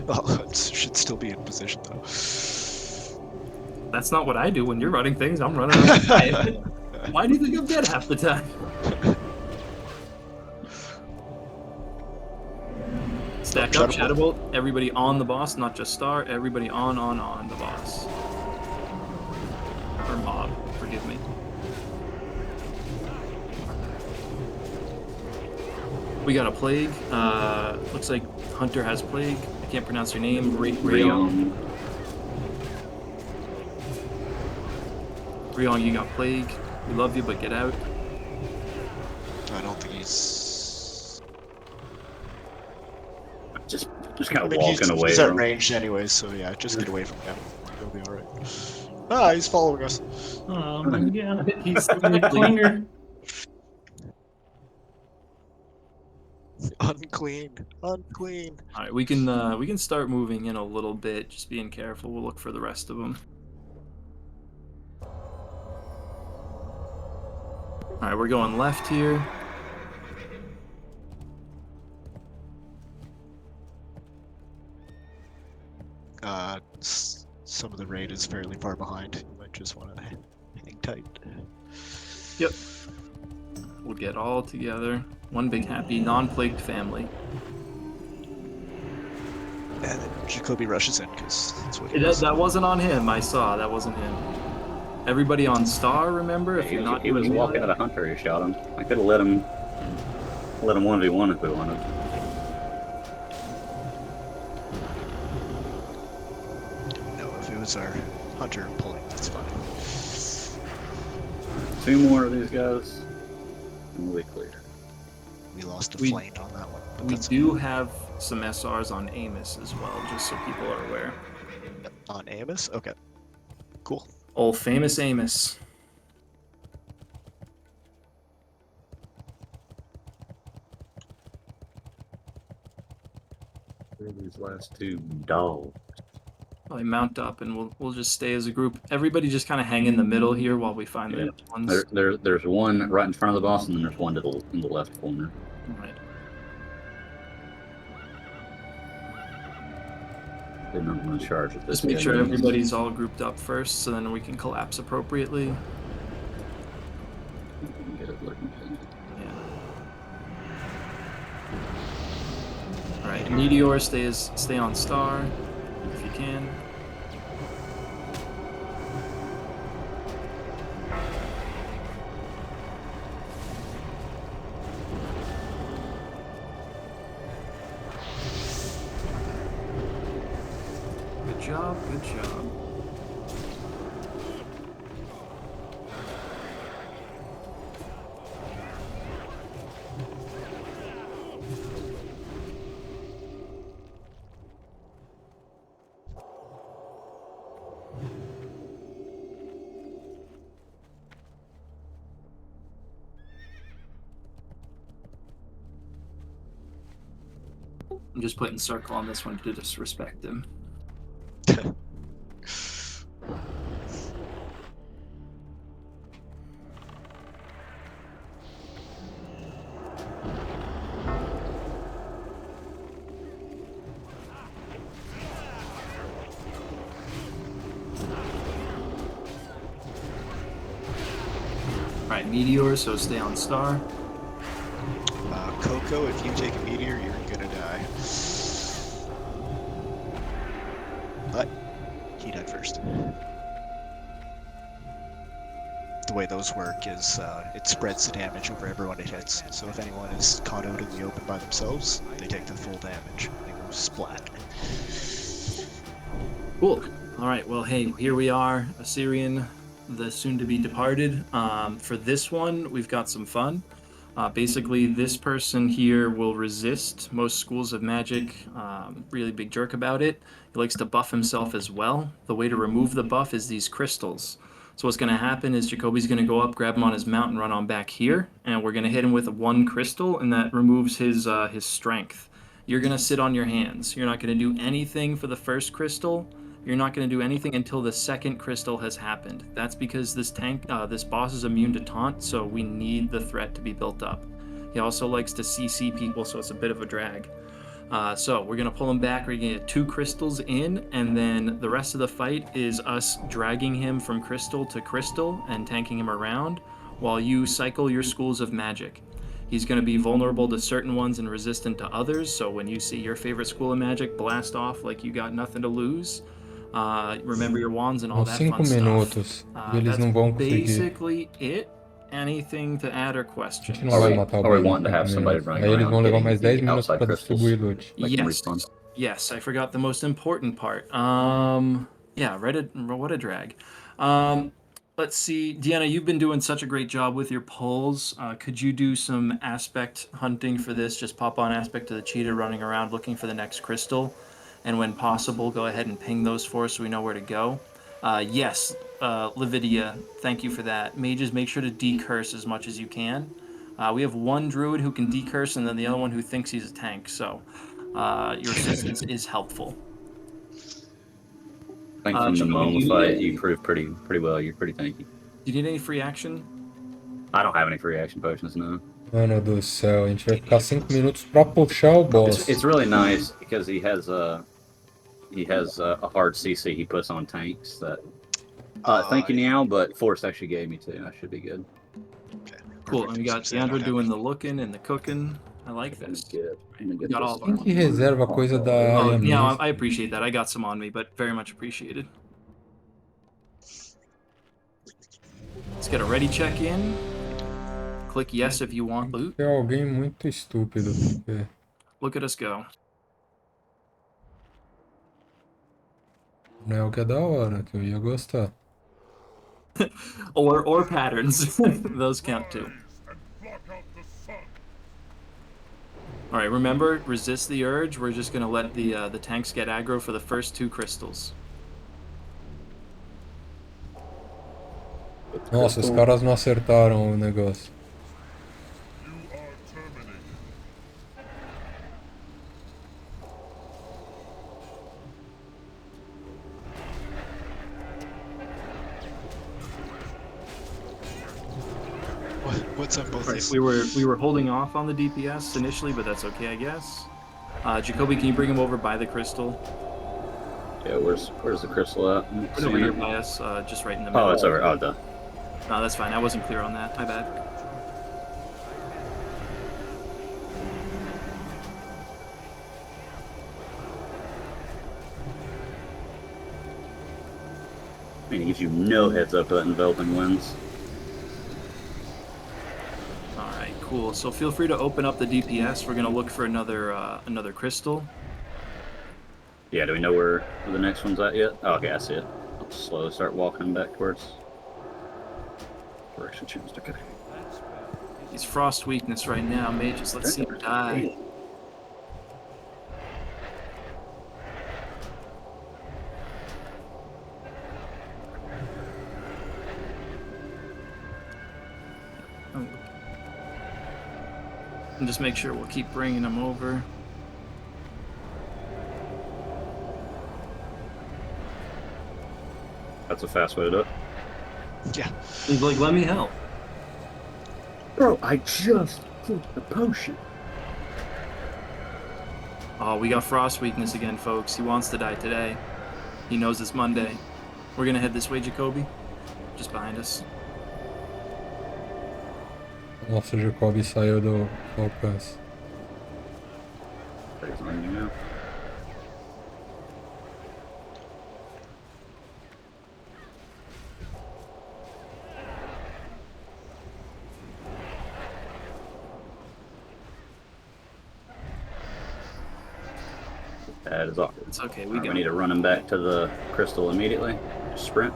Well, it should still be in position though. That's not what I do when you're running things. I'm running around. Why do you think I'm dead half the time? Stack up, Shadow Bolt. Everybody on the boss, not just Star. Everybody on the boss. Or mob, forgive me. We got a plague. Looks like Hunter has plague. I can't pronounce your name. Rayon. Rayon, you got plague. We love you, but get out. I don't think he's. Just kind of I mean, walking away. He's at from him. range anyways, so yeah, just get away from him. He'll be alright. Ah, he's following us. Yeah. He's Clinger. Unclean. Unclean. All right, we can start moving in a little bit. Just being careful. We'll look for the rest of them. All right, we're going left here. Some of the raid is fairly far behind. You might just want to hang tight. Yep. We'll get all together. One big happy non-plagued family. And then Jacoby rushes in because that's what he That, does. that wasn't on him. I saw. That wasn't him. Everybody on star, remember? If He you're was, not he was doing walking melee- at a hunter. He shot him. I could have let him 1v1 if we wanted. No, if it was our hunter pulling, that's fine. 2 more of these guys, and we'll be clear. We lost a We- flank on that one. But We that's do have some SRs on Amos as well, just so people are aware. on Amos? Okay. Cool. Old famous Amos. These last 2 dogs. I mount up and we'll just stay as a group. Everybody just kind of hang in the middle here while we find the other ones. There's one right in front of the boss, and then there's one in the left corner. Right. Then I'm going to charge with this. Just make guy. sure everybody's all grouped up first, so then we can collapse appropriately. Get it looking good. Yeah. All right, Meteor, stay on star if you can. Good job, good job. I'm just putting circle on this one to disrespect him. Alright, Meteor, so stay on star. Coco, if you take a meteor, you're gonna die. But he died first. The way those work is it spreads the damage over everyone it hits. So if anyone is caught out in the open by themselves, they take the full damage. They go splat. Cool. Alright, well, hey, here we are, Assyrian, the soon-to-be departed. For this one, we've got some fun. Basically, this person here will resist most schools of magic. Really big jerk about it. He likes to buff himself as well. The way to remove the buff is these crystals. So what's going to happen is Jacoby's going to go up, grab him on his mount, and run on back here. And we're going to hit him with 1 crystal, and that removes his strength. You're going to sit on your hands. You're not going to do anything for the first crystal. You're not going to do anything until the second crystal has happened. That's because this boss is immune to taunt, so we need the threat to be built up. He also likes to CC people, so it's a bit of a drag. So we're going to pull him back. We're going to get 2 crystals in, and then the rest of the fight is us dragging him from crystal to crystal and tanking him around while you cycle your schools of magic. He's going to be vulnerable to certain ones and resistant to others, so when you see your favorite school of magic blast off like you got nothing to lose, remember your wands and all that 5 fun stuff. minutos. E eles não vão conseguir. Basically it. Anything to add or A question? gente não vai matar o Are we Ben em wanting to have 5 somebody minutos. running Aí eles around vão levar getting mais the 10 minutos outside pra crystals? distribuir loot. Make them Yes. respawn? Yes, I forgot the most important part. Yeah, what a drag. Let's see, Deanna, you've been doing such a great job with your polls. Could you do some aspect hunting for this? Just pop on aspect of the cheetah running around looking for the next crystal, and when possible, go ahead and ping those for us so we know where to go. Yes, Lividia, thank you for that. Mages, make sure to decurse as much as you can. We have 1 druid who can decurse, and then the other one who thinks he's a tank, so your assistance is helpful. I think from the Mom fight, you proved pretty well. You're pretty tanky. Do you need any free action? I don't have any free action potions, no. Mano do céu, a gente vai ficar 5 minutos pra puxar o boss. It's really nice because he has a hard CC he puts on tanks that. Thank you, Niall, but Force actually gave me 2. I should be good. Okay. Cool, perfect. and we got So I don't Deandra have doing any- the looking and the cooking. I like I'm gonna this. get, I'm gonna We get got all this of Quem our que reserva coisa da Oh, Aya yeah, mesmo? I appreciate that. I got some on me, but very much appreciated. Let's get a ready check in. Click yes if you want loot. É alguém muito estúpido, porque... Look at us go. Não é o que é da hora, que eu ia gostar. Or patterns. Those count too. And block out the sun. All right, remember, resist the urge. We're just gonna let the tanks get aggro for the first 2 crystals. Nossa, os caras não acertaram o negócio. You are terminated. What's on both Right, these? we were holding off on the DPS initially, but that's okay, I guess. Jacoby, can you bring him over by the crystal? Yeah, where's the crystal at? Right over here by us, just right in the middle. Oh, it's over. Oh, duh. No, that's fine. I wasn't clear on that. My bad. I mean, it gives you no heads up that enveloping wins. All right, cool. So feel free to open up the DPS. We're gonna look for another crystal. Yeah, do we know where the next one's at yet? Oh, okay, I see it. I'll slowly start walking back towards. Direction changed. Okay. He's frost weakness right now, mages. Let's see him die. Oh. And just make sure we'll keep bringing him over. That's a fast way to do it. Yeah. He's like, let me help. Bro, I just put the potion. Oh, we got frost weakness again, folks. He wants to die today. He knows it's Monday. We're gonna head this way, Jacoby. Just behind us. Nossa, o Jacob saiu do alcance. There's on you now. That is awkward. It's okay. We got need to run him back to the crystal immediately. Just sprint.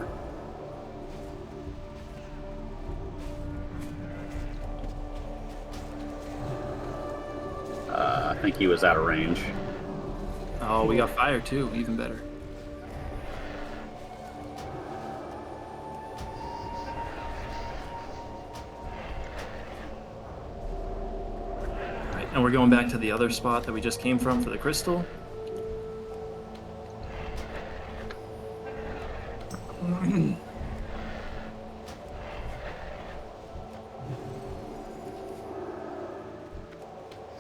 I think he was out of range. Oh, we got fire too. Even better. Right, and we're going back to the other spot that we just came from for the crystal.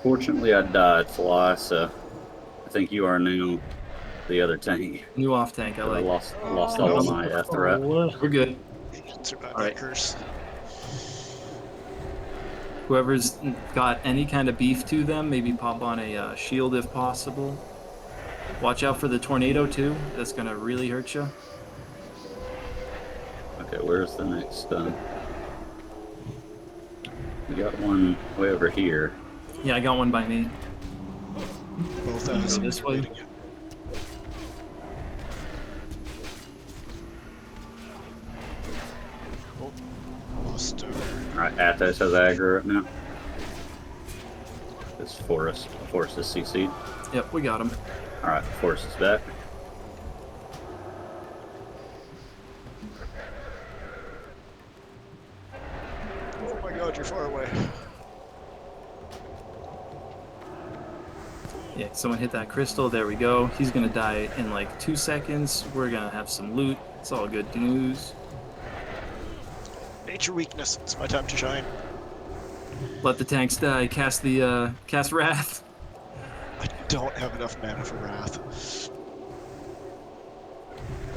Fortunately, I died, Fly, so I think you are now the other tank. New off tank. I I like. lost all of my threat. We're good. Survive All right. that curse. Whoever's got any kind of beef to them, maybe pop on a shield if possible. Watch out for the tornado too. That's gonna really hurt you. Okay, where's the next? We got one way over here. Yeah, I got one by me. Both Go eyes. this way. Oh, lost. Alright, Athos has aggro right now. This Forest is CC'd. Yep, we got him. Alright, Forest is back. Oh my god, you're far away. Yeah, someone hit that crystal. There we go. He's gonna die in like 2 seconds. We're gonna have some loot. It's all good news. Nature weakness. It's my time to shine. Let the tanks die. Cast the cast Wrath. I don't have enough mana for Wrath.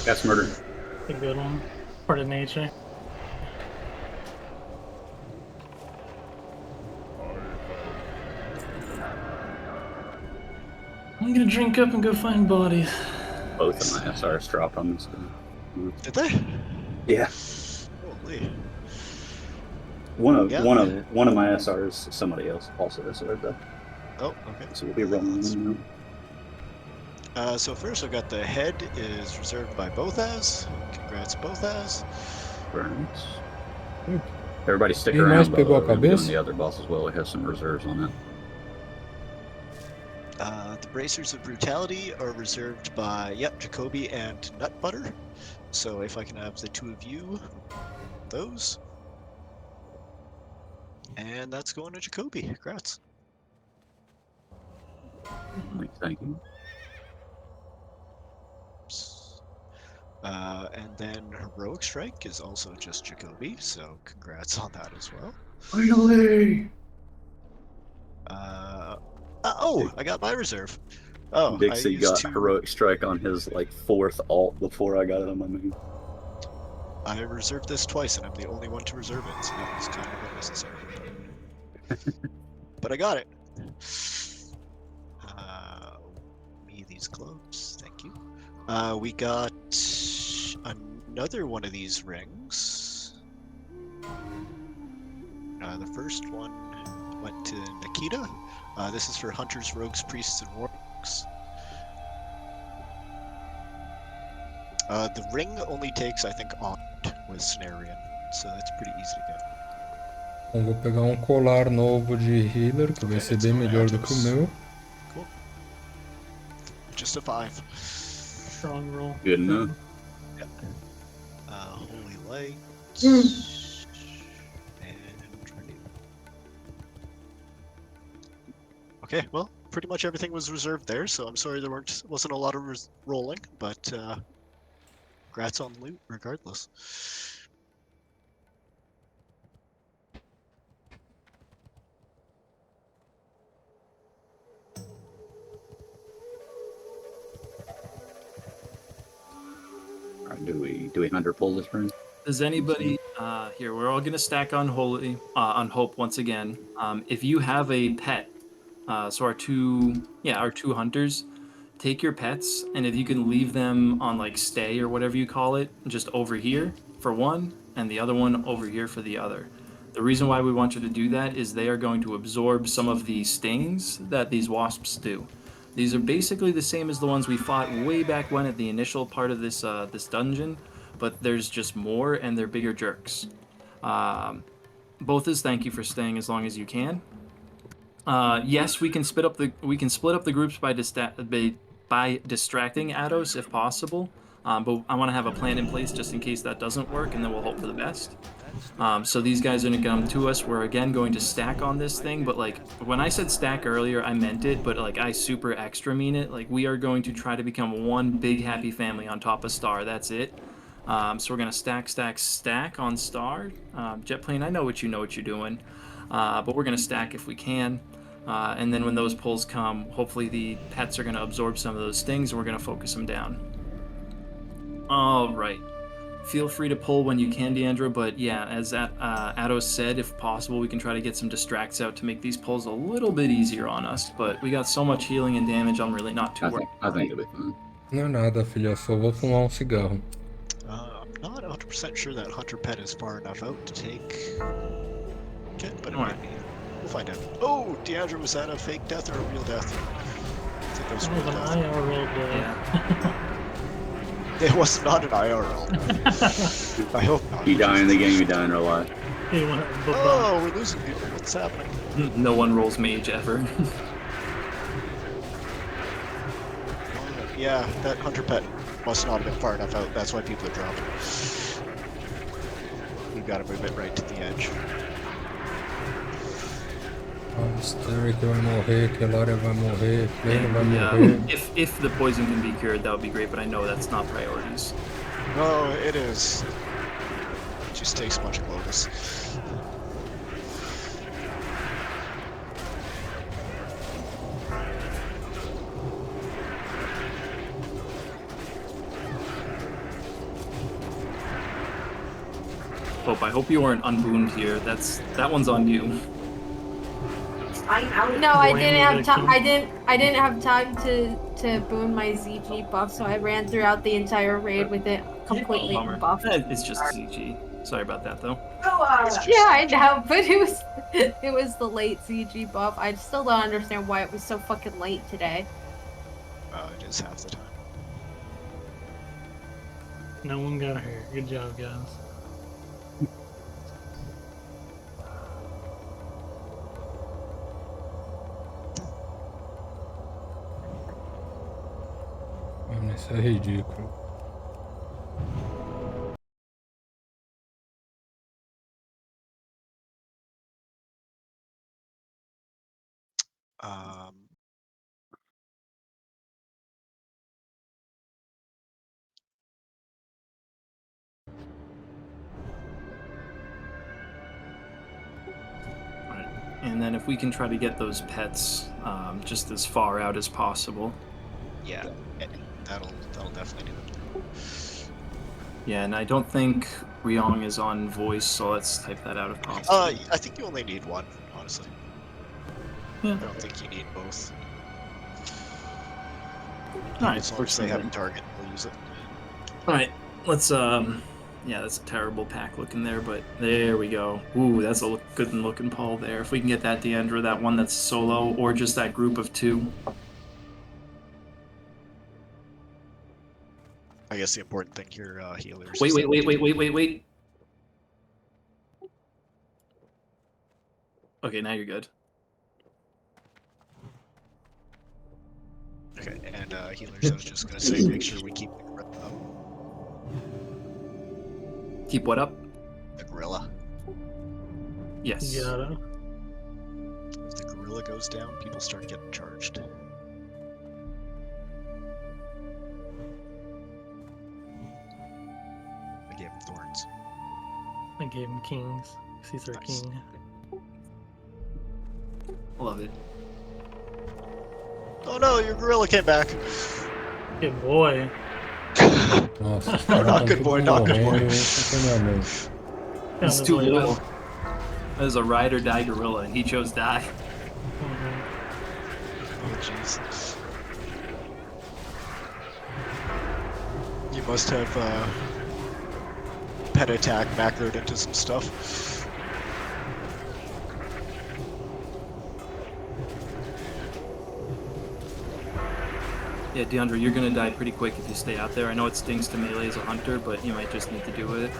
That's murder. A good one. Part of nature. I'm gonna drink up and go find bodies. Both of my SRs dropped on this guy. Did they? Yeah. Holy. One of Yeah. one of my SRs, somebody else also SR'd though. Oh, okay. So we'll be rolling them now. So first I got the head is reserved by both as. Congrats both as. Burns. Everybody stick Quem around, mais pegou a we're doing cabeça? the other boss as well. We have some reserves on that. The bracers of brutality are reserved by Jacoby and Nut Butter. So if I can have the two of you, those. And that's going to Jacoby. Congrats. Thank you. And then Heroic Strike is also just Jacoby, so congrats on that as well. Finally! Oh, I got my reserve. Oh, Dixie I got used Heroic Strike on his like 4th alt before I got it on my main. I reserved this twice, and I'm the only one to reserve it, so that was kind of unnecessary. But I got it. Me these gloves, thank you. We got another one of these rings. The first one went to Nikita. This is for hunters, rogues, priests, and warlocks. The ring only takes, I think, on with Snarian, so that's pretty easy to get. Bom, vou pegar colar novo de healer, que vai ser bem melhor do que o meu. Cool. Just a 5. Strong roll. Good enough. Yep. Holy Light. And renew. Okay, well, pretty much everything was reserved there, so I'm sorry there wasn't a lot of rolling, but congrats on loot regardless. Do we hunter pull this room? Does anybody here? We're all gonna stack on on hope once again. If you have a pet, so our two hunters, take your pets, and if you can leave them on like stay or whatever you call it, just over here for one, and the other one over here for the other. The reason why we want you to do that is they are going to absorb some of the stings that these wasps do. These are basically the same as the ones we fought way back when at the initial part of this this dungeon, but there's just more and they're bigger jerks. Both is thank you for staying as long as you can. Yes, we can split up the groups by distracting Ados if possible, but I want to have a plan in place just in case that doesn't work, and then we'll hope for the best. So these guys are going to come to us. We're again going to stack on this thing, but like when I said stack earlier, I meant it, but like I super extra mean it. Like we are going to try to become one big happy family on top of Star. That's it. So we're going to stack on Star. Jetplane, I know what you're doing, but we're going to stack if we can. And then when those pulls come, hopefully the pets are going to absorb some of those stings and we're going to focus them down. All right. Feel free to pull when you can, Deandra, but yeah, as Ados said, if possible, we can try to get some distracts out to make these pulls a little bit easier on us, but we got so much healing and damage, I'm really not too worried. I think it'll be fine. Não é nada, filha, só vou fumar cigarro. I'm not 100% sure that Hunter Pet is far enough out to take it, but it might be. We'll find out. Oh, Deandra, was that a fake death or a real death? I think that was a real death. IRL death. Yeah. It was not an IRL. I hope not. You die in the game, you die in real life. Oh, we're losing people. What's happening? No one rolls mage ever. Yeah, that Hunter Pet must not have been far enough out. That's why people are dropping. We've got to move it right to the edge. Sterrick vai morrer, Kelaria vai morrer, Flame vai morrer. If the poison can be cured, that would be great, but I know that's not priorities. No, it is. It just takes a bunch of Globus. Hope, I hope you weren't unbooned here. That one's on you. No, I Blame didn't the have time. victim. I didn't have time to boon my ZG buff, so I ran throughout the entire raid with it completely Bummer. buffed. It's just ZG. Sorry about that though. Yeah, I know, but it was the late ZG buff. I still don't understand why it was so fucking late today. It is half the time. No one got hurt. Good job, guys. Mano, isso é ridículo. Um, Right. And then if we can try to get those pets just as far out as possible. yeah, that'll definitely do it. Yeah, and I don't think Ryong is on voice, so let's type that out if possible. I think you only need one, honestly. Yeah. I don't think you need both. Alright, As long as they have a target, we'll use it. Alright, let's yeah, that's a terrible pack looking there, but there we go. Ooh, that's a good looking Paul there. If we can get that Deandra, that one that's solo, or just that group of 2. I guess the important thing here, healers. Wait, is that we can- wait. Okay, now you're good. Okay, and healers, I was just gonna say, make sure we keep the gorilla up. Keep what up? The gorilla. Yes. Gotta. If the gorilla goes down, people start getting charged. I gave him thorns. I gave him kings. 'Cause he's our Nice. king. Love it. Oh no, your gorilla came back. Good boy. Nossa, os caras Not tão good tudo boy, not good boy. morrendo, com minha mão. Found He's his too way loyal. out. That is a ride or die gorilla, and he chose die. Mhm. Oh jeez. You must have pet attack macroed into some stuff. Yeah, Deandra, you're gonna die pretty quick if you stay out there. I know it stings to melee as a hunter, but you might just need to do it.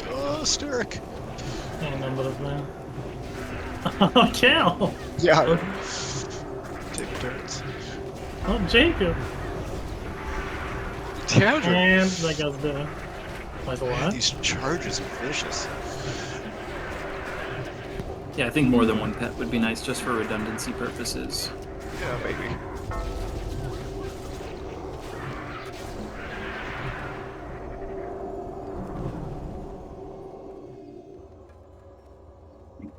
Oh, Sturek. I remember it now. Oh, Cal! Yeah. Take turns. Oh, Jacob! Deandra. And that guy's dead. Like a lot? These charges are vicious. Yeah, I think more than one pet would be nice just for redundancy purposes. Yeah, maybe.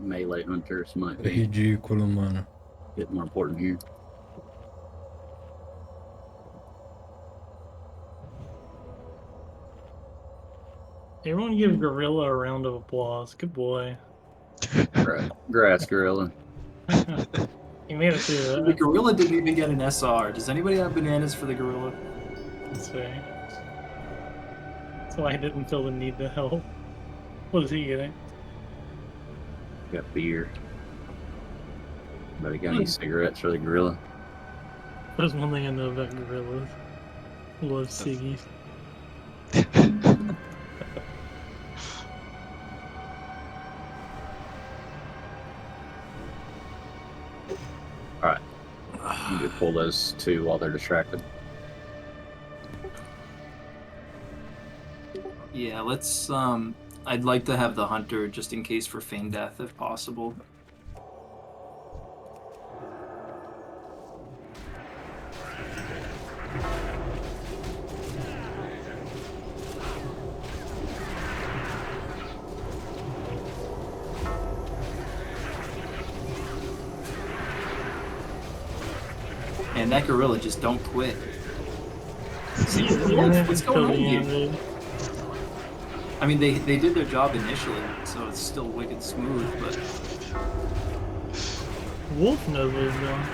Melee hunters might É be ridículo, mano. a bit more important here. Everyone give Gorilla a round of applause. Good boy. Grass gorilla. He made it through The that. gorilla didn't even get an SR. Does anybody have bananas for the gorilla? That's fair. That's why I didn't feel the need to help. What is he getting? Got beer. Anybody got any cigarettes for the gorilla? There's one thing I know about gorillas. Love ciggies. Alright. You can pull those 2 while they're distracted. Yeah, let's I'd like to have the hunter just in case for feign death if possible. And that gorilla just don't quit. See, Yeah, what's going on totally here? ended. I mean, they did their job initially, so it's still wicked smooth, but Wolf knows what he's doing.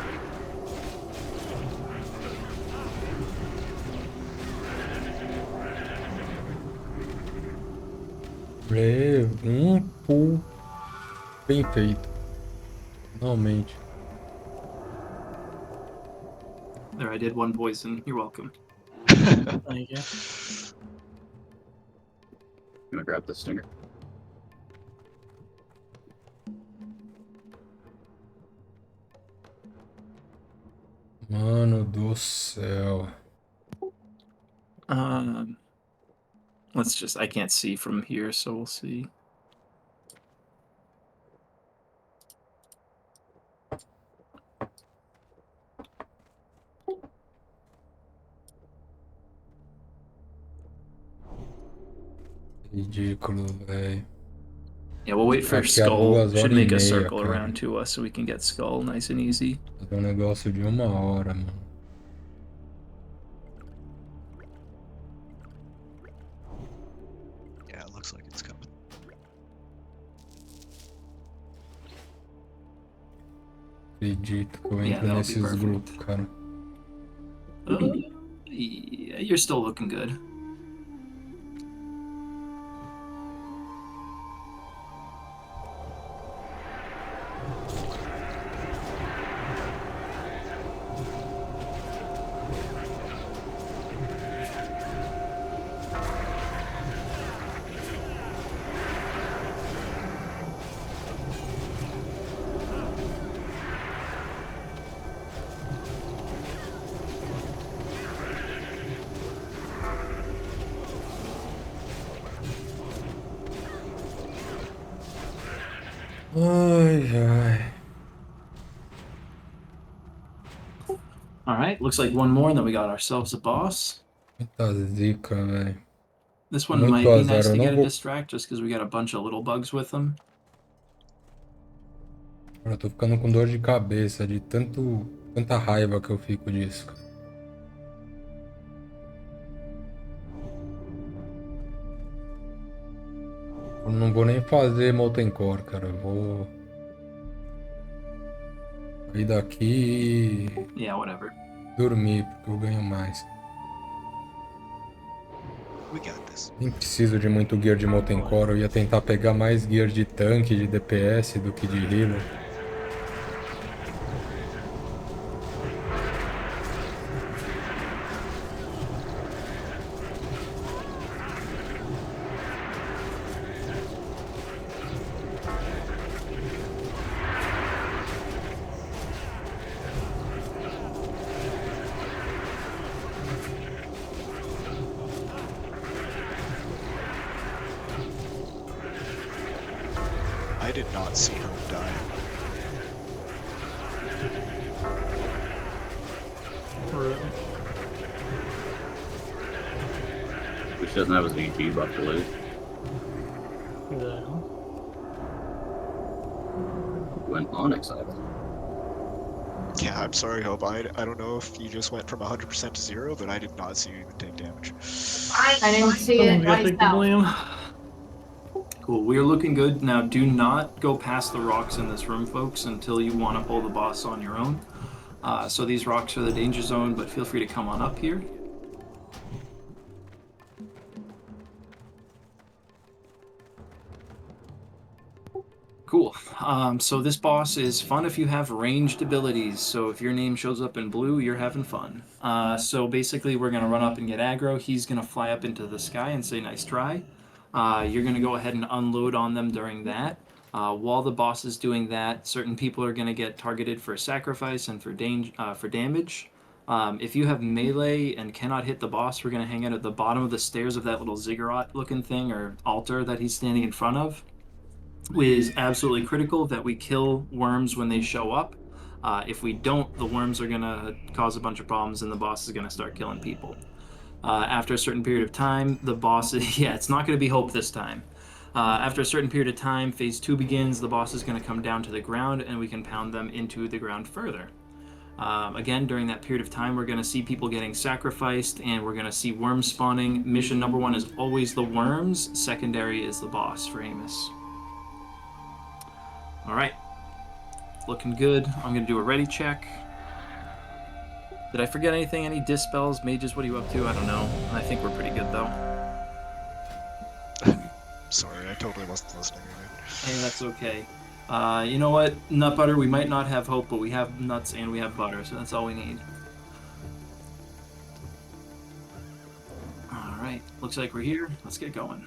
Pull bem feito. Finalmente. there, I did one poison. You're welcome. Thank you. I'm gonna grab the stinger. Mano do céu. Let's just, I can't see from here, so we'll see. Ridículo, velho. Yeah, we'll wait for Aqui há Skull. 2 Should horas e make a meia, circle cara. around to us so we can get Skull nice and easy. É um negócio de 1 hora, mano. Yeah, it looks like it's coming. Acredito que eu Yeah, entro that'll be nesses perfect. grupos, cara. Yeah, you're still looking good. Ai, ai. Alright, looks like one more, and then we got ourselves a boss. Muita zica, velho. This one Muito might be azar, nice eu to não get a vou- distract just because we got a bunch of little bugs with them. Eu tô ficando com dor de cabeça de tanta raiva que eu fico disso, cara. Eu não vou nem fazer Molten Core, cara. Eu vou sair daqui e Yeah, whatever. dormir, porque eu ganho mais. We got this. Nem preciso de muito gear de Molten Core. Eu ia tentar pegar mais gear de tanque, de DPS do que de healer. I did not see him die. Really? Which doesn't have his EG buff to lose. Exactly. Went Onyx up. Yeah, I'm sorry, Hope. I don't know if you just went from 100% to 0, but I did not see you even take damage. I didn't see Someone it got to take the myself. blame. Cool, we are looking good. Now, do not go past the rocks in this room, folks, until you want to pull the boss on your own. So these rocks are the danger zone, but feel free to come on up here. Cool. So this boss is fun if you have ranged abilities. So if your name shows up in blue, you're having fun. So basically, we're going to run up and get aggro. He's going to fly up into the sky and say, nice try. You're going to go ahead and unload on them during that. While the boss is doing that, certain people are going to get targeted for sacrifice and for damage. If you have melee and cannot hit the boss, we're going to hang out at the bottom of the stairs of that little ziggurat-looking thing or altar that he's standing in front of. It is absolutely critical that we kill worms when they show up. If we don't, the worms are going to cause a bunch of problems and the boss is going to start killing people. After a certain period of time, the boss is... Yeah, it's not going to be Hope this time. After a certain period of time, phase 2 begins. The boss is going to come down to the ground and we can pound them into the ground further. Again, during that period of time, we're going to see people getting sacrificed, and we're going to see worms spawning. Mission number 1 is always the worms. Secondary is the boss for Amos. All right. Looking good. I'm going to do a ready check. Did I forget anything? Any dispels? Mages, what are you up to? I don't know. I think we're pretty good, though. Sorry, I totally wasn't listening again. Hey, that's okay. You know what? Nut butter, we might not have hope, but we have nuts and we have butter, so that's all we need. Alright, looks like we're here. Let's get going.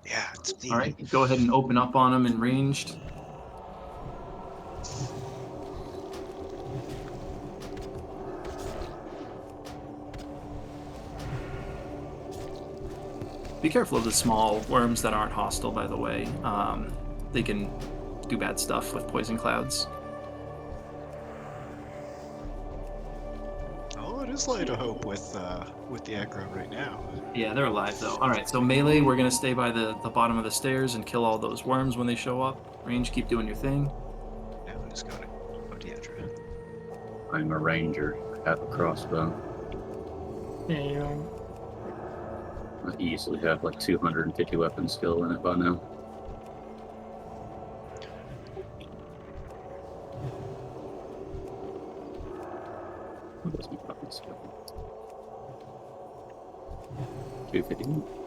Yeah, it's me. Alright, go ahead and open up on them in ranged. Be careful of the small worms that aren't hostile, by the way. They can do bad stuff with poison clouds. Oh, it is light of hope with the aggro right now. Yeah, they're alive though. Alright, so melee, we're gonna stay by the bottom of the stairs and kill all those worms when they show up. Range, keep doing your thing. Yeah, I just got it. Oh, Deandra. I'm a ranger. I have a crossbow. Damn. I easily have like 250 weapon skill in it by now. What is my weapon skill? 250.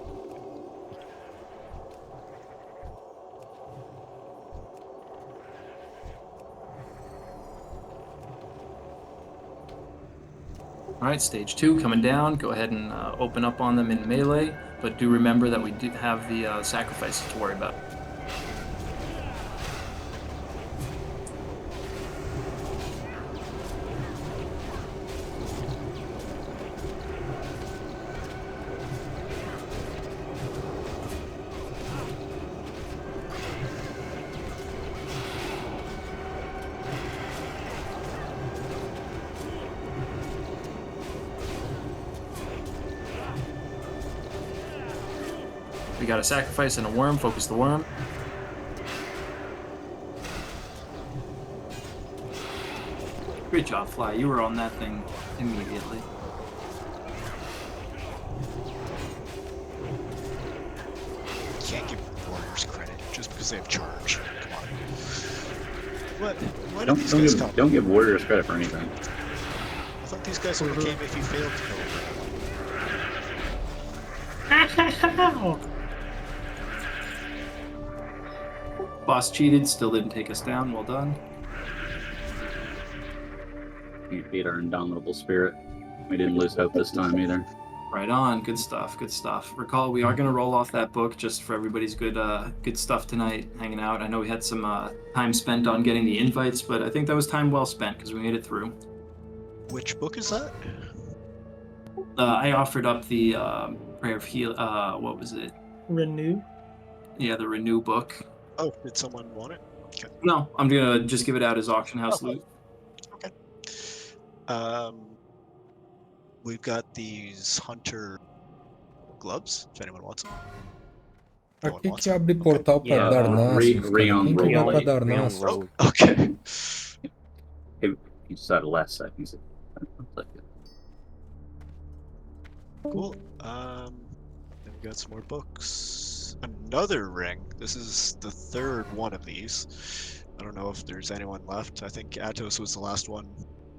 Alright, stage 2 coming down. Go ahead and open up on them in melee, but do remember that we do have the sacrifices to worry about. We got a sacrifice and a worm. Focus the worm. Great job, Fly. You were on that thing immediately. Can't give warriors credit just because they have charge. Come on. What? Why Don't, did these don't, guys give, come? don't give warriors credit for anything. I thought these guys only came if you failed to kill them. Boss cheated, still didn't take us down. Well done. You beat our indomitable spirit. We didn't lose hope this time either. Right on. Good stuff. Good stuff. Recall, we are going to roll off that book just for everybody's good stuff tonight, hanging out. I know we had some time spent on getting the invites, but I think that was time well spent because we made it through. Which book is that? I offered up the Prayer of Heal. What was it? Renew. Yeah, the Renew book. Oh, did someone want it? Okay. No, I'm going to just give it out as auction house loot. Okay. We've got these hunter gloves, if anyone wants them. No one Aqui wants que them? abre portal pra Yeah, Darnassus, cara. Rion Quem que vai pra Roll. Darnassus? Road. Okay. He decided last second. He said, "I'll take it." Cool. Then we got some more books. Another ring. This is the third one of these. I don't know if there's anyone left. I think Atos was the last one.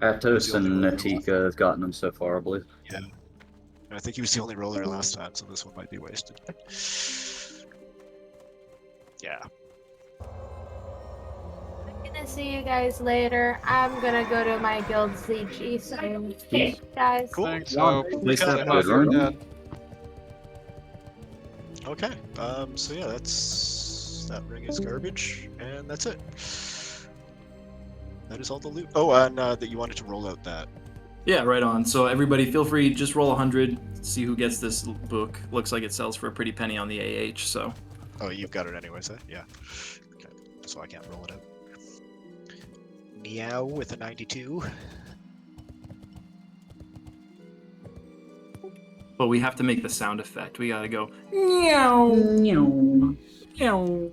Atos the only and roller Natika have gotten them so far, I believe. Yeah. I think he was the only roller last time, so this one might be wasted. Yeah. I'm gonna see you guys later. I'm gonna go to my guild CG, so peace, guys. Cool. Thanks, Hope. Nice to have Say you. hi to your Good dad. Okay. So yeah, that ring is garbage, and that's it. That is all the loot. Oh, and that you wanted to roll out that. Yeah, right on. So everybody feel free, just roll 100, see who gets this book. Looks like it sells for a pretty penny on the AH, so. Oh, you've got it anyways, eh? Yeah. Okay. So I can't roll it out. Meow with a 92. But we have to make the sound effect. We gotta go meow meow.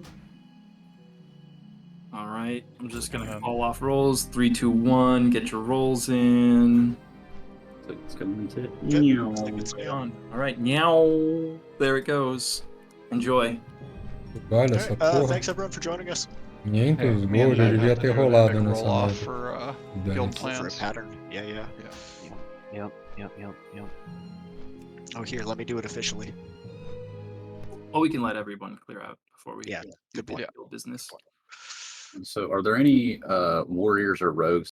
All right, I'm just gonna call off rolls. 3, 2, 1. Get your rolls in. It's coming to Good. meow. It's Right meow. on. All right, meow. There it goes. Enjoy. Vale essa Alright, porra. thanks everyone for joining us. 500 Me and gold, já Ben devia have to ter do an rolado epic nessa roll-off merda. for Dane. guild For a plans. pattern. Yeah, yeah. Yep. Oh, here, let me do it officially. Well, we can let everyone clear out before we Yeah, do good point. guild business. So, are there any warriors or rogues?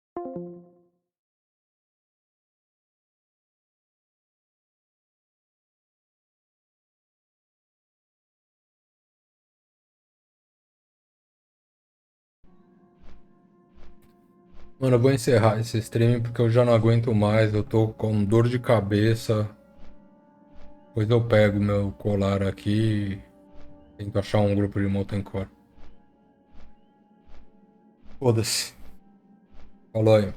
Mano, eu vou encerrar esse stream porque eu já não aguento mais. Eu tô com dor de cabeça. Depois eu pego meu colar aqui e tento achar um grupo de Molten Core. Foda-se. Falou aí.